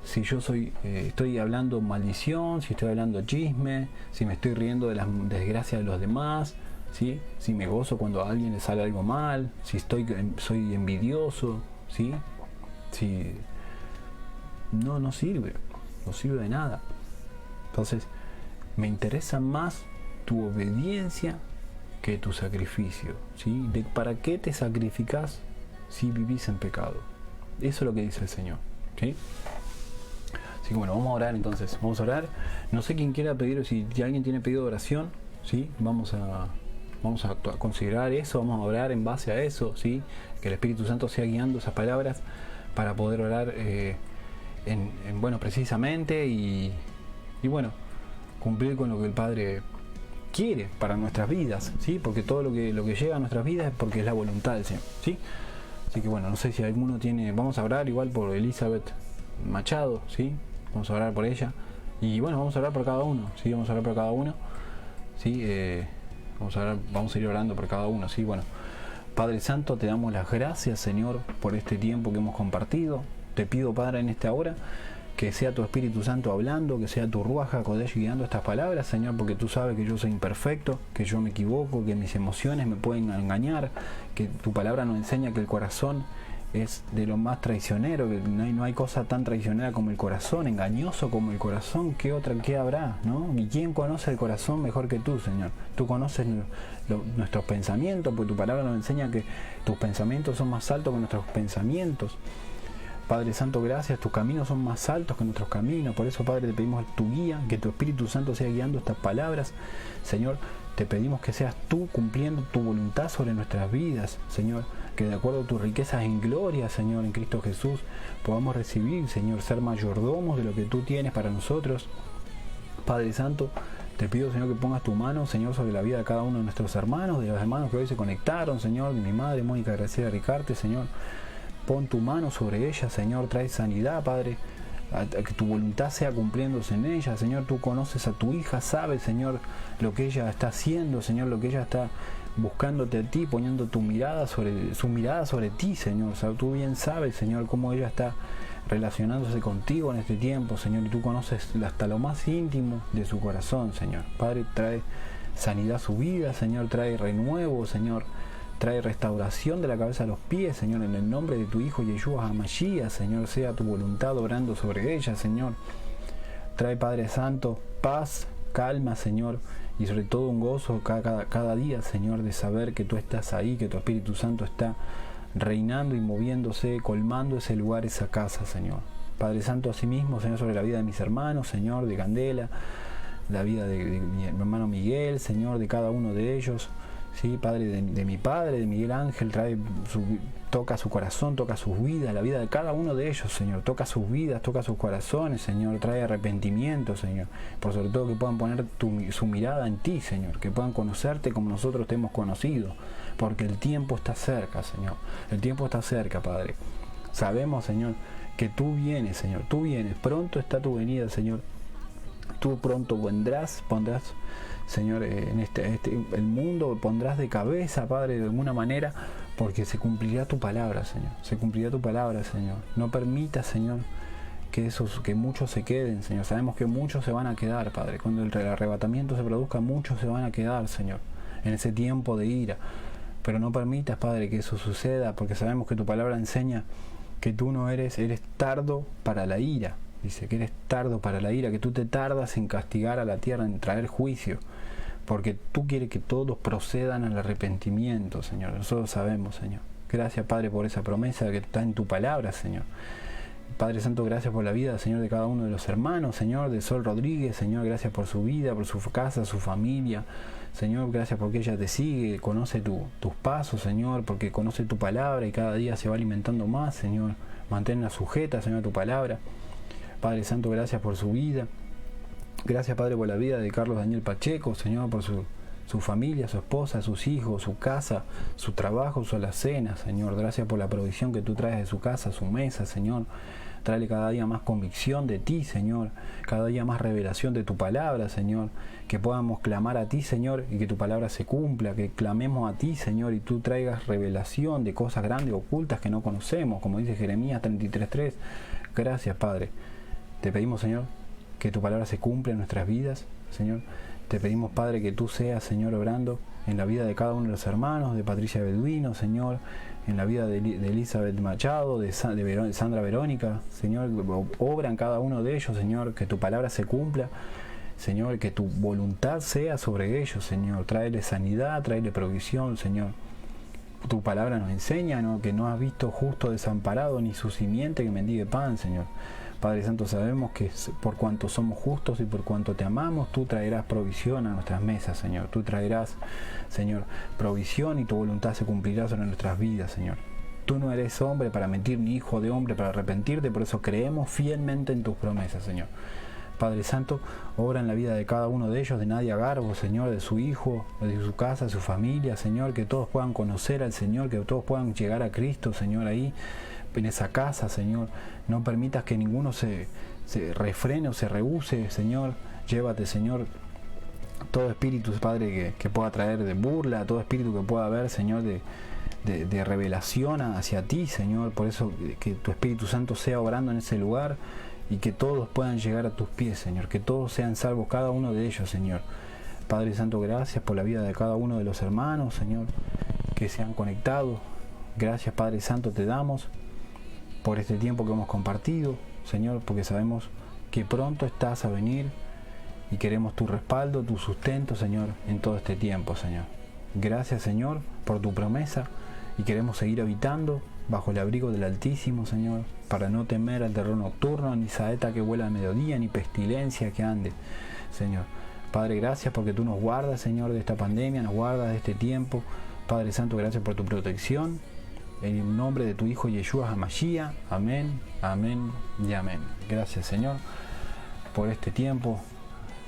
si yo estoy hablando maldición, si estoy hablando chisme, si me estoy riendo de las desgracias de los demás, ¿sí? Si me gozo cuando a alguien le sale algo mal, si soy envidioso, ¿sí? Si no sirve, no sirve de nada. Entonces, me interesa más tu obediencia que tu sacrificio, ¿sí? ¿Para qué te sacrificas si vivís en pecado? Eso es lo que dice el Señor, ¿sí? Así que bueno, vamos a orar entonces, vamos a orar. No sé quién quiera pedir, si alguien tiene pedido de oración, ¿sí? Vamos a considerar eso, vamos a orar en base a eso, ¿sí? Que el Espíritu Santo sea guiando esas palabras para poder orar bueno, precisamente y bueno, cumplir con lo que el Padre quiere para nuestras vidas, ¿sí? Porque todo lo que llega a nuestras vidas es porque es la voluntad del Señor, ¿sí? Así que bueno, no sé si alguno tiene, vamos a orar igual por Elizabeth Machado, ¿sí? Vamos a orar por ella y bueno, vamos a orar por cada uno, ¿sí? Vamos a orar por cada uno, ¿sí? Vamos a ir orando por cada uno, ¿sí? Bueno, Padre Santo, te damos las gracias, Señor, por este tiempo que hemos compartido. Te pido, Padre, en esta hora que sea tu Espíritu Santo hablando, que sea tu Ruach HaKodesh guiando estas palabras, Señor, porque tú sabes que yo soy imperfecto, que yo me equivoco, que mis emociones me pueden engañar, que tu palabra nos enseña que el corazón es de lo más traicionero, que no hay cosa tan traicionera como el corazón, engañoso como el corazón. ¿Qué habrá, no? ¿Y quién conoce el corazón mejor que tú, Señor? Tú conoces nuestros pensamientos, porque tu palabra nos enseña que tus pensamientos son más altos que nuestros pensamientos. Padre Santo, gracias, tus caminos son más altos que nuestros caminos. Por eso, Padre, te pedimos tu guía, que tu Espíritu Santo sea guiando estas palabras. Señor, te pedimos que seas tú cumpliendo tu voluntad sobre nuestras vidas, Señor, que de acuerdo a tus riquezas en gloria, Señor, en Cristo Jesús, podamos recibir, Señor, ser mayordomos de lo que tú tienes para nosotros. Padre Santo, te pido, Señor, que pongas tu mano, Señor, sobre la vida de cada uno de nuestros hermanos, de los hermanos que hoy se conectaron, Señor, de mi madre, Mónica Graciela Ricarte, Señor. Pon tu mano sobre ella, Señor, trae sanidad, Padre, que tu voluntad sea cumpliéndose en ella, Señor. Tú conoces a tu hija, sabes, Señor, lo que ella está haciendo, Señor, lo que ella está buscándote a ti, poniendo su mirada sobre ti, Señor. O sea, tú bien sabes, Señor, cómo ella está relacionándose contigo en este tiempo, Señor, y tú conoces hasta lo más íntimo de su corazón, Señor. Padre, trae sanidad a su vida, Señor, trae renuevo, Señor. Trae restauración de la cabeza a los pies, Señor, en el nombre de tu Hijo Yeshua HaMashiach, Señor, sea tu voluntad obrando sobre ella, Señor. Trae, Padre Santo, paz, calma, Señor, y sobre todo un gozo cada día, Señor, de saber que tú estás ahí, que tu Espíritu Santo está reinando y moviéndose, colmando ese lugar, esa casa, Señor. Padre Santo, asimismo, Señor, sobre la vida de mis hermanos, Señor, de Candela, la vida de mi hermano Miguel, Señor, de cada uno de ellos. Sí, Padre, de mi padre, de Miguel Ángel, toca su corazón, toca sus vidas, la vida de cada uno de ellos, Señor. Toca sus vidas, toca sus corazones, Señor. Trae arrepentimiento, Señor. Por sobre todo que puedan poner su mirada en ti, Señor. Que puedan conocerte como nosotros te hemos conocido. Porque el tiempo está cerca, Señor. El tiempo está cerca, Padre. Sabemos, Señor, que tú vienes, Señor. Tú vienes. Pronto está tu venida, Señor. Tú pronto pondrás, Señor, en el mundo pondrás de cabeza, Padre, de alguna manera, porque se cumplirá tu palabra, Señor. Se cumplirá tu palabra, Señor. No permitas, Señor, que muchos se queden, Señor. Sabemos que muchos se van a quedar, Padre. Cuando el arrebatamiento se produzca, muchos se van a quedar, Señor, en ese tiempo de ira. Pero no permitas, Padre, que eso suceda, porque sabemos que tu palabra enseña que tú no eres tardo para la ira. Dice que eres tardo para la ira, que tú te tardas en castigar a la tierra, en traer juicio, porque tú quieres que todos procedan al arrepentimiento, Señor. Nosotros sabemos, Señor. Gracias, Padre, por esa promesa que está en tu palabra, Señor. Padre Santo, gracias por la vida, Señor, de cada uno de los hermanos, Señor, de Sol Rodríguez, Señor, gracias por su vida, por su casa, su familia. Señor, gracias porque ella te sigue, conoce tus pasos, Señor, porque conoce tu palabra y cada día se va alimentando más, Señor. Manténla sujeta, Señor, a tu palabra. Padre Santo, gracias por su vida. Gracias, Padre, por la vida de Carlos Daniel Pacheco, Señor, por su su familia, su esposa, sus hijos, su casa, su trabajo, su alacena, Señor. Gracias por la provisión que tú traes de su casa, su mesa, Señor. Tráele cada día más convicción de ti, Señor. Cada día más revelación de tu palabra, Señor. Que podamos clamar a ti, Señor, y que tu palabra se cumpla. Que clamemos a ti, Señor, y tú traigas revelación de cosas grandes, ocultas que no conocemos, como dice Jeremías 33:3. Gracias, Padre. Te pedimos, Señor, que tu palabra se cumpla en nuestras vidas, Señor. Te pedimos, Padre, que tú seas, Señor, obrando en la vida de cada uno de los hermanos, de Patricia Beduino, Señor, en la vida de Elizabeth Machado, de Sandra Verónica, Señor, obra en cada uno de ellos, Señor, que tu palabra se cumpla, Señor, que tu voluntad sea sobre ellos, Señor. Tráele sanidad, tráele provisión, Señor. Tu palabra nos enseña, ¿no?, que no has visto justo desamparado ni su simiente que mendigue pan, Señor. Padre Santo, sabemos que por cuanto somos justos y por cuanto te amamos, tú traerás provisión a nuestras mesas, Señor. Tú traerás, Señor, provisión y tu voluntad se cumplirá sobre nuestras vidas, Señor. Tú no eres hombre para mentir, ni hijo de hombre para arrepentirte, por eso creemos fielmente en tus promesas, Señor. Padre Santo, obra en la vida de cada uno de ellos, de Nadia Garbo, Señor, de su hijo, de su casa, de su familia, Señor, que todos puedan conocer al Señor, que todos puedan llegar a Cristo, Señor, ahí en esa casa, Señor. No permitas que ninguno se refrene o se rehúse, Señor. Llévate, Señor, todo espíritu, Padre, que pueda traer de burla, todo espíritu que pueda haber, Señor, de revelación hacia ti, Señor. Por eso que tu Espíritu Santo sea obrando en ese lugar y que todos puedan llegar a tus pies, Señor. Que todos sean salvos, cada uno de ellos, Señor. Padre Santo, gracias por la vida de cada uno de los hermanos, Señor, que se han conectado. Gracias, Padre Santo, te damos por este tiempo que hemos compartido, Señor, porque sabemos que pronto estás a venir y queremos tu respaldo, tu sustento, Señor, en todo este tiempo, Señor. Gracias, Señor, por tu promesa y queremos seguir habitando bajo el abrigo del Altísimo, Señor, para no temer al terror nocturno, ni saeta que vuela al mediodía, ni pestilencia que ande, Señor. Padre, gracias porque tú nos guardas, Señor, de esta pandemia, nos guardas de este tiempo. Padre Santo, gracias por tu protección. En el nombre de tu Hijo Yeshua HaMashiach. Amén, amén y amén. Gracias, Señor, por este tiempo.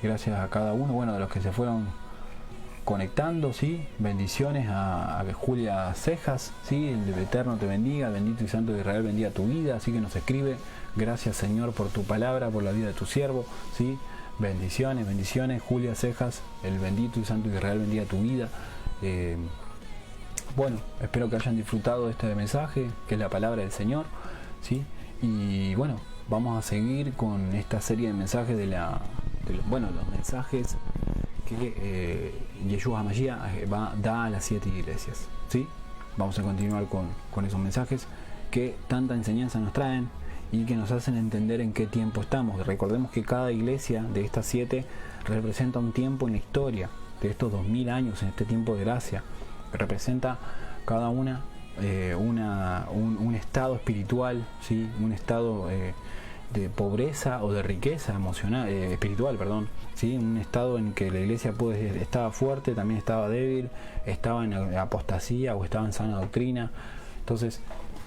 Gracias a cada uno, bueno, de los que se fueron conectando, ¿sí? Bendiciones a Julia Cejas, ¿sí? El Eterno te bendiga, el bendito y santo de Israel bendiga tu vida, así que nos escribe. Gracias, Señor, por tu palabra, por la vida de tu siervo, ¿sí? Bendiciones, bendiciones. Julia Cejas, el bendito y santo de Israel bendiga tu vida. Bueno, espero que hayan disfrutado de este mensaje, que es la palabra del Señor, ¿sí? Y bueno, vamos a seguir con esta serie de mensajes los mensajes que Yeshua HaMashiach da a las 7 iglesias, ¿sí? Vamos a continuar con esos mensajes que tanta enseñanza nos traen y que nos hacen entender en qué tiempo estamos. Recordemos que cada iglesia de estas 7 representa un tiempo en la historia de estos 2000 años, en este tiempo de gracia. Representa cada una un estado espiritual, ¿sí? Un estado de pobreza o de riqueza emocional, espiritual, perdón, ¿sí? Un estado en que la iglesia estaba fuerte, también estaba débil, estaba en apostasía o estaba en sana doctrina. Entonces,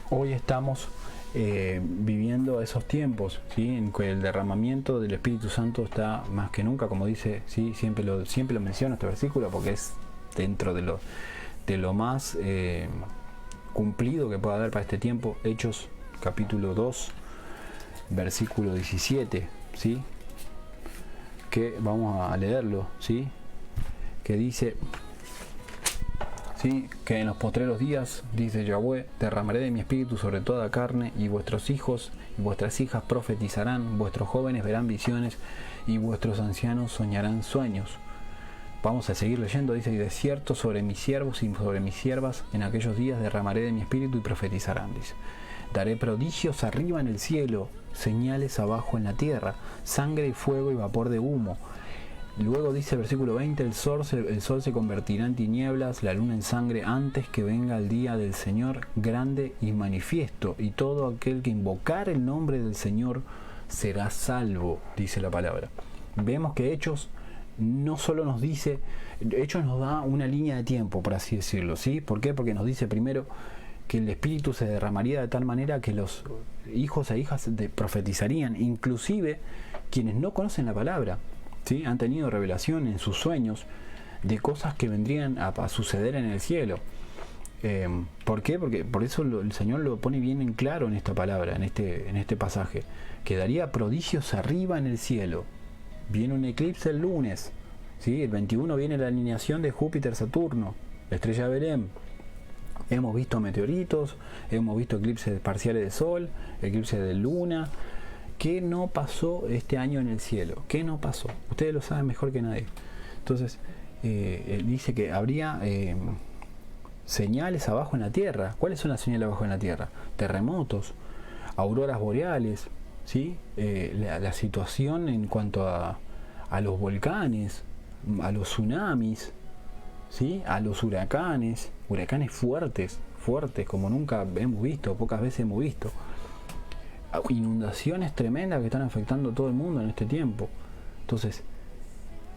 hoy estamos viviendo esos tiempos, ¿sí? En que el derramamiento del Espíritu Santo está más que nunca, como dice, ¿sí? Siempre lo menciono este versículo porque es dentro de lo más cumplido que pueda haber para este tiempo. Hechos capítulo 2 versículo 17, ¿sí? Que vamos a leerlo, ¿sí? Que dice, ¿sí? Que en los postreros días, dice Yahweh, derramaré de mi espíritu sobre toda carne, y vuestros hijos y vuestras hijas profetizarán, vuestros jóvenes verán visiones y vuestros ancianos soñarán sueños. Vamos a seguir leyendo, dice, y de cierto sobre mis siervos y sobre mis siervas en aquellos días derramaré de mi espíritu y profetizarán, dice. Daré prodigios arriba en el cielo, señales abajo en la tierra, sangre y fuego y vapor de humo. Luego dice el versículo 20, el sol se convertirá en tinieblas, la luna en sangre, antes que venga el día del Señor grande y manifiesto, y todo aquel que invocar el nombre del Señor será salvo, dice la palabra. Vemos que Hechos no solo nos dice, Hechos nos da una línea de tiempo, por así decirlo, ¿sí? ¿Por qué? Porque nos dice primero que el Espíritu se derramaría de tal manera que los hijos e hijas profetizarían, inclusive quienes no conocen la palabra, ¿sí? Han tenido revelación en sus sueños de cosas que vendrían a suceder en el cielo. ¿Por qué? Porque por eso el Señor lo pone bien en claro en esta palabra, en este pasaje, que daría prodigios arriba en el cielo. Viene un eclipse el lunes, ¿sí? El 21 viene la alineación de Júpiter-Saturno, la estrella de Belén. Hemos visto meteoritos, hemos visto eclipses parciales de sol, eclipses de luna. ¿Qué no pasó este año en el cielo? ¿Qué no pasó? Ustedes lo saben mejor que nadie. Entonces, dice que habría señales abajo en la Tierra. ¿Cuáles son las señales abajo en la Tierra? Terremotos, auroras boreales, ¿sí? La situación en cuanto a los volcanes, a los tsunamis, ¿sí? A los huracanes fuertes como nunca hemos visto, pocas veces hemos visto. Inundaciones tremendas que están afectando a todo el mundo en este tiempo. Entonces,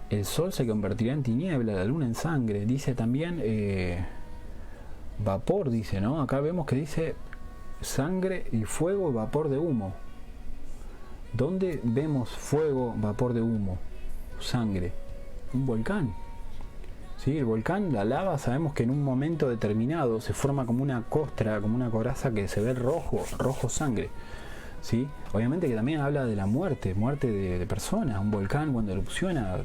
el sol se convertirá en tiniebla, la luna en sangre. Dice también vapor, dice, ¿no? Acá vemos que dice sangre y fuego y vapor de humo. ¿Dónde vemos fuego, vapor de humo, sangre? Un volcán. ¿Sí? El volcán, la lava, sabemos que en un momento determinado se forma como una costra, como una coraza que se ve rojo sangre. ¿Sí? Obviamente que también habla de la muerte de personas. Un volcán cuando erupciona,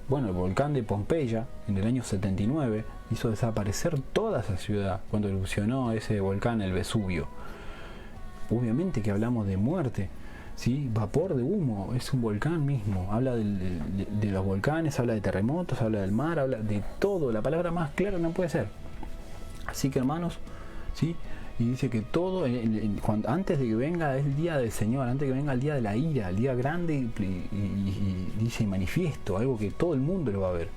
bueno, el volcán de Pompeya en el año 79 hizo desaparecer toda esa ciudad cuando erupcionó ese volcán, el Vesubio. Obviamente que hablamos de muerte, ¿sí? Vapor de humo, es un volcán mismo. Habla de los volcanes, habla de terremotos, habla del mar, habla de todo. La palabra más clara no puede ser. Así que, hermanos, ¿sí? Y dice que todo, antes de que venga el día del Señor, antes de que venga el día de la ira, el día grande, y dice manifiesto, algo que todo el mundo lo va a ver.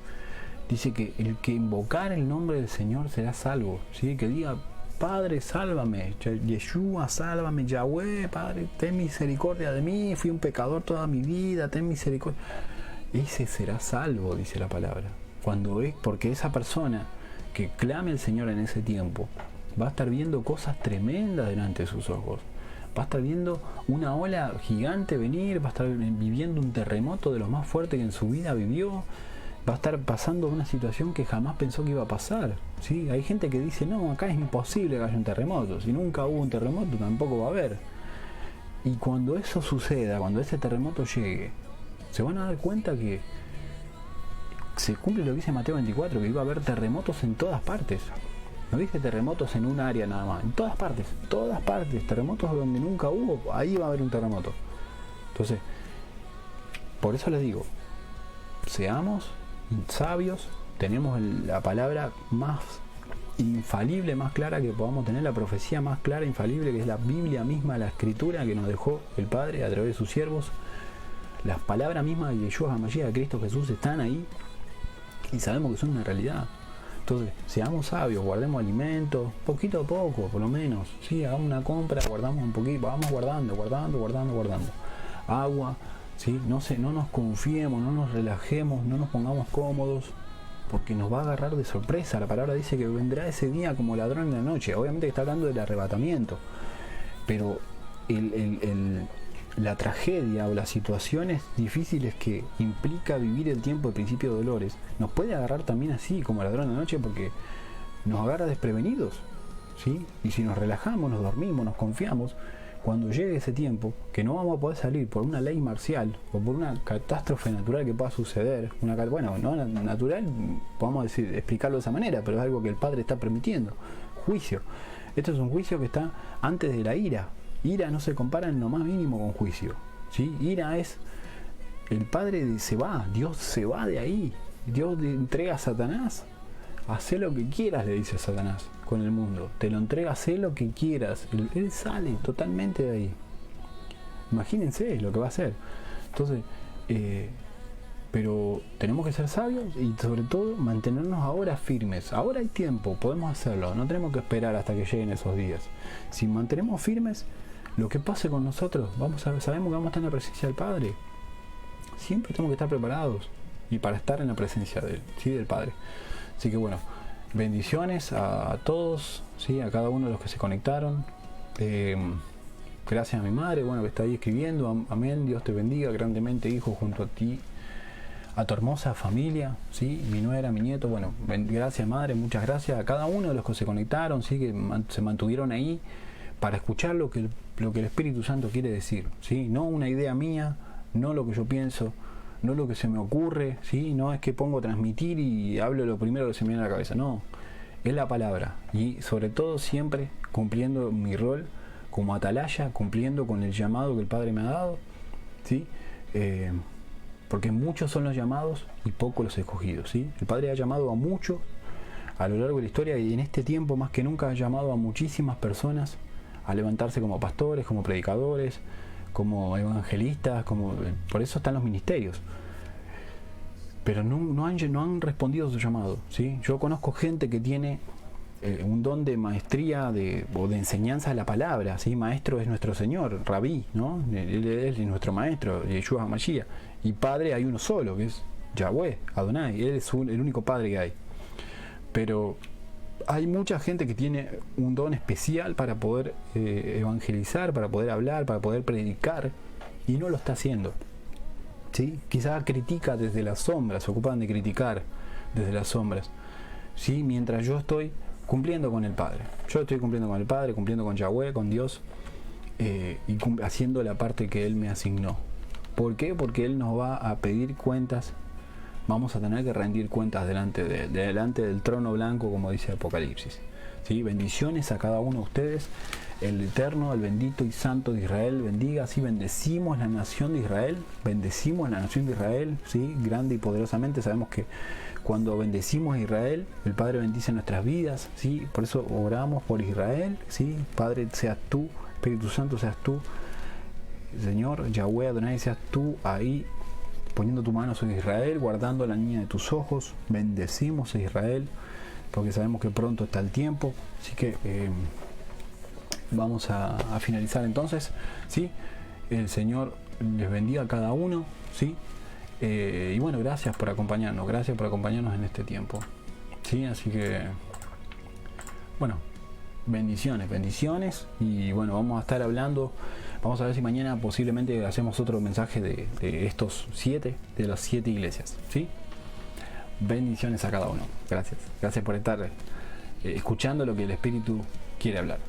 Dice que el que invocar el nombre del Señor será salvo, ¿sí? Que diga, Padre, sálvame, Yeshua, sálvame, Yahweh, Padre, ten misericordia de mí, fui un pecador toda mi vida, ten misericordia. Ese será salvo, dice la palabra. Porque esa persona que clame al Señor en ese tiempo, va a estar viendo cosas tremendas delante de sus ojos. Va a estar viendo una ola gigante venir, va a estar viviendo un terremoto de los más fuertes que en su vida vivió. Va a estar pasando una situación que jamás pensó que iba a pasar. ¿Sí? Hay gente que dice, no, acá es imposible que haya un terremoto. Si nunca hubo un terremoto, tampoco va a haber. Y cuando eso suceda, cuando ese terremoto llegue, se van a dar cuenta que se cumple lo que dice Mateo 24, que iba a haber terremotos en todas partes. No dice terremotos en un área nada más, en todas partes, terremotos donde nunca hubo, ahí va a haber un terremoto. Entonces, por eso les digo, seamos sabios, tenemos la palabra más infalible, más clara que podamos tener, la profecía más clara, infalible, que es la Biblia misma, la escritura que nos dejó el Padre a través de sus siervos. Las palabras mismas de Yeshua HaMashiach, de Cristo Jesús, están ahí y sabemos que son una realidad. Entonces, seamos sabios, guardemos alimentos, poquito a poco, por lo menos. Sí, hagamos una compra, guardamos un poquito, vamos guardando. Agua, ¿sí? No nos confiemos, no nos relajemos, no nos pongamos cómodos, porque nos va a agarrar de sorpresa. La palabra dice que vendrá ese día como ladrón en la noche. Obviamente que está hablando del arrebatamiento, pero la tragedia o las situaciones difíciles que implica vivir el tiempo de principio de dolores nos puede agarrar también así como ladrón de la noche, porque nos agarra desprevenidos, ¿sí? Y si nos relajamos, nos dormimos, nos confiamos, cuando llegue ese tiempo que no vamos a poder salir por una ley marcial o por una catástrofe natural que pueda suceder, bueno, no natural, podemos decir, explicarlo de esa manera, pero es algo que el Padre está permitiendo, juicio. Esto es un juicio que está antes de la ira. Ira no se compara en lo más mínimo con juicio, ¿sí? Ira es, el Padre se va, Dios se va de ahí, Dios le entrega a Satanás, haz lo que quieras, le dice a Satanás con el mundo, te lo entrega, haz lo que quieras, él sale totalmente de ahí. Imagínense lo que va a hacer. Entonces, pero tenemos que ser sabios y sobre todo mantenernos ahora firmes. Ahora hay tiempo, podemos hacerlo, no tenemos que esperar hasta que lleguen esos días. Si mantenemos firmes, lo que pase con nosotros, sabemos que vamos a estar en la presencia del Padre. Siempre tenemos que estar preparados y para estar en la presencia de él, ¿sí? Del Padre. Así que bueno, bendiciones a todos, ¿sí? A cada uno de los que se conectaron. Gracias a mi madre, bueno, que está ahí escribiendo. Amén, Dios te bendiga grandemente, hijo, junto a ti a tu hermosa familia, ¿sí? Mi nuera, mi nieto, bueno, gracias madre, muchas gracias a cada uno de los que se conectaron, ¿sí? Que se mantuvieron ahí para escuchar lo que el Espíritu Santo quiere decir, ¿sí? No una idea mía, no lo que yo pienso, no lo que se me ocurre, ¿sí? No es que pongo a transmitir y hablo lo primero que se me viene a la cabeza, no, es la palabra, y sobre todo siempre cumpliendo mi rol como atalaya, cumpliendo con el llamado que el Padre me ha dado, ¿sí? Porque muchos son los llamados y pocos los escogidos, ¿sí? El Padre ha llamado a muchos a lo largo de la historia, y en este tiempo más que nunca ha llamado a muchísimas personas a levantarse como pastores, como predicadores, como evangelistas, por eso están los ministerios. Pero no han respondido a su llamado, ¿sí? Yo conozco gente que tiene un don de maestría o de enseñanza de la palabra, ¿sí? Maestro es nuestro Señor, Rabí, ¿no? Él es nuestro maestro, Yeshua HaMashiach. Y padre hay uno solo, que es Yahweh, Adonai, él es el único padre que hay. Pero hay mucha gente que tiene un don especial para poder evangelizar, para poder hablar, para poder predicar, y no lo está haciendo, ¿sí? Quizás critica desde las sombras, se ocupan de criticar desde las sombras, ¿sí? Mientras yo estoy cumpliendo con el Padre. Yo estoy cumpliendo con el Padre, cumpliendo con Yahweh, con Dios, y haciendo la parte que Él me asignó. ¿Por qué? Porque Él nos va a pedir cuentas. Vamos a tener que rendir cuentas delante del trono blanco, como dice Apocalipsis, ¿sí? Bendiciones a cada uno de ustedes. El Eterno, el bendito y santo de Israel bendiga. Así bendecimos la nación de Israel. Bendecimos la nación de Israel, ¿sí? Grande y poderosamente. Sabemos que cuando bendecimos a Israel, el Padre bendice nuestras vidas, ¿sí? Por eso oramos por Israel, ¿sí? Padre, seas tú, Espíritu Santo, seas tú, Señor, Yahweh, Adonai, seas tú ahí, poniendo tu mano sobre Israel, guardando la niña de tus ojos. Bendecimos a Israel, porque sabemos que pronto está el tiempo. Así que vamos a finalizar entonces, ¿sí? El Señor les bendiga a cada uno, ¿sí? Y bueno, gracias por acompañarnos en este tiempo, ¿sí? Así que, bueno, bendiciones, y bueno, vamos a estar hablando, vamos a ver si mañana posiblemente hacemos otro mensaje de estos 7, de las 7 iglesias, ¿sí? Bendiciones a cada uno, gracias por estar escuchando lo que el Espíritu quiere hablar.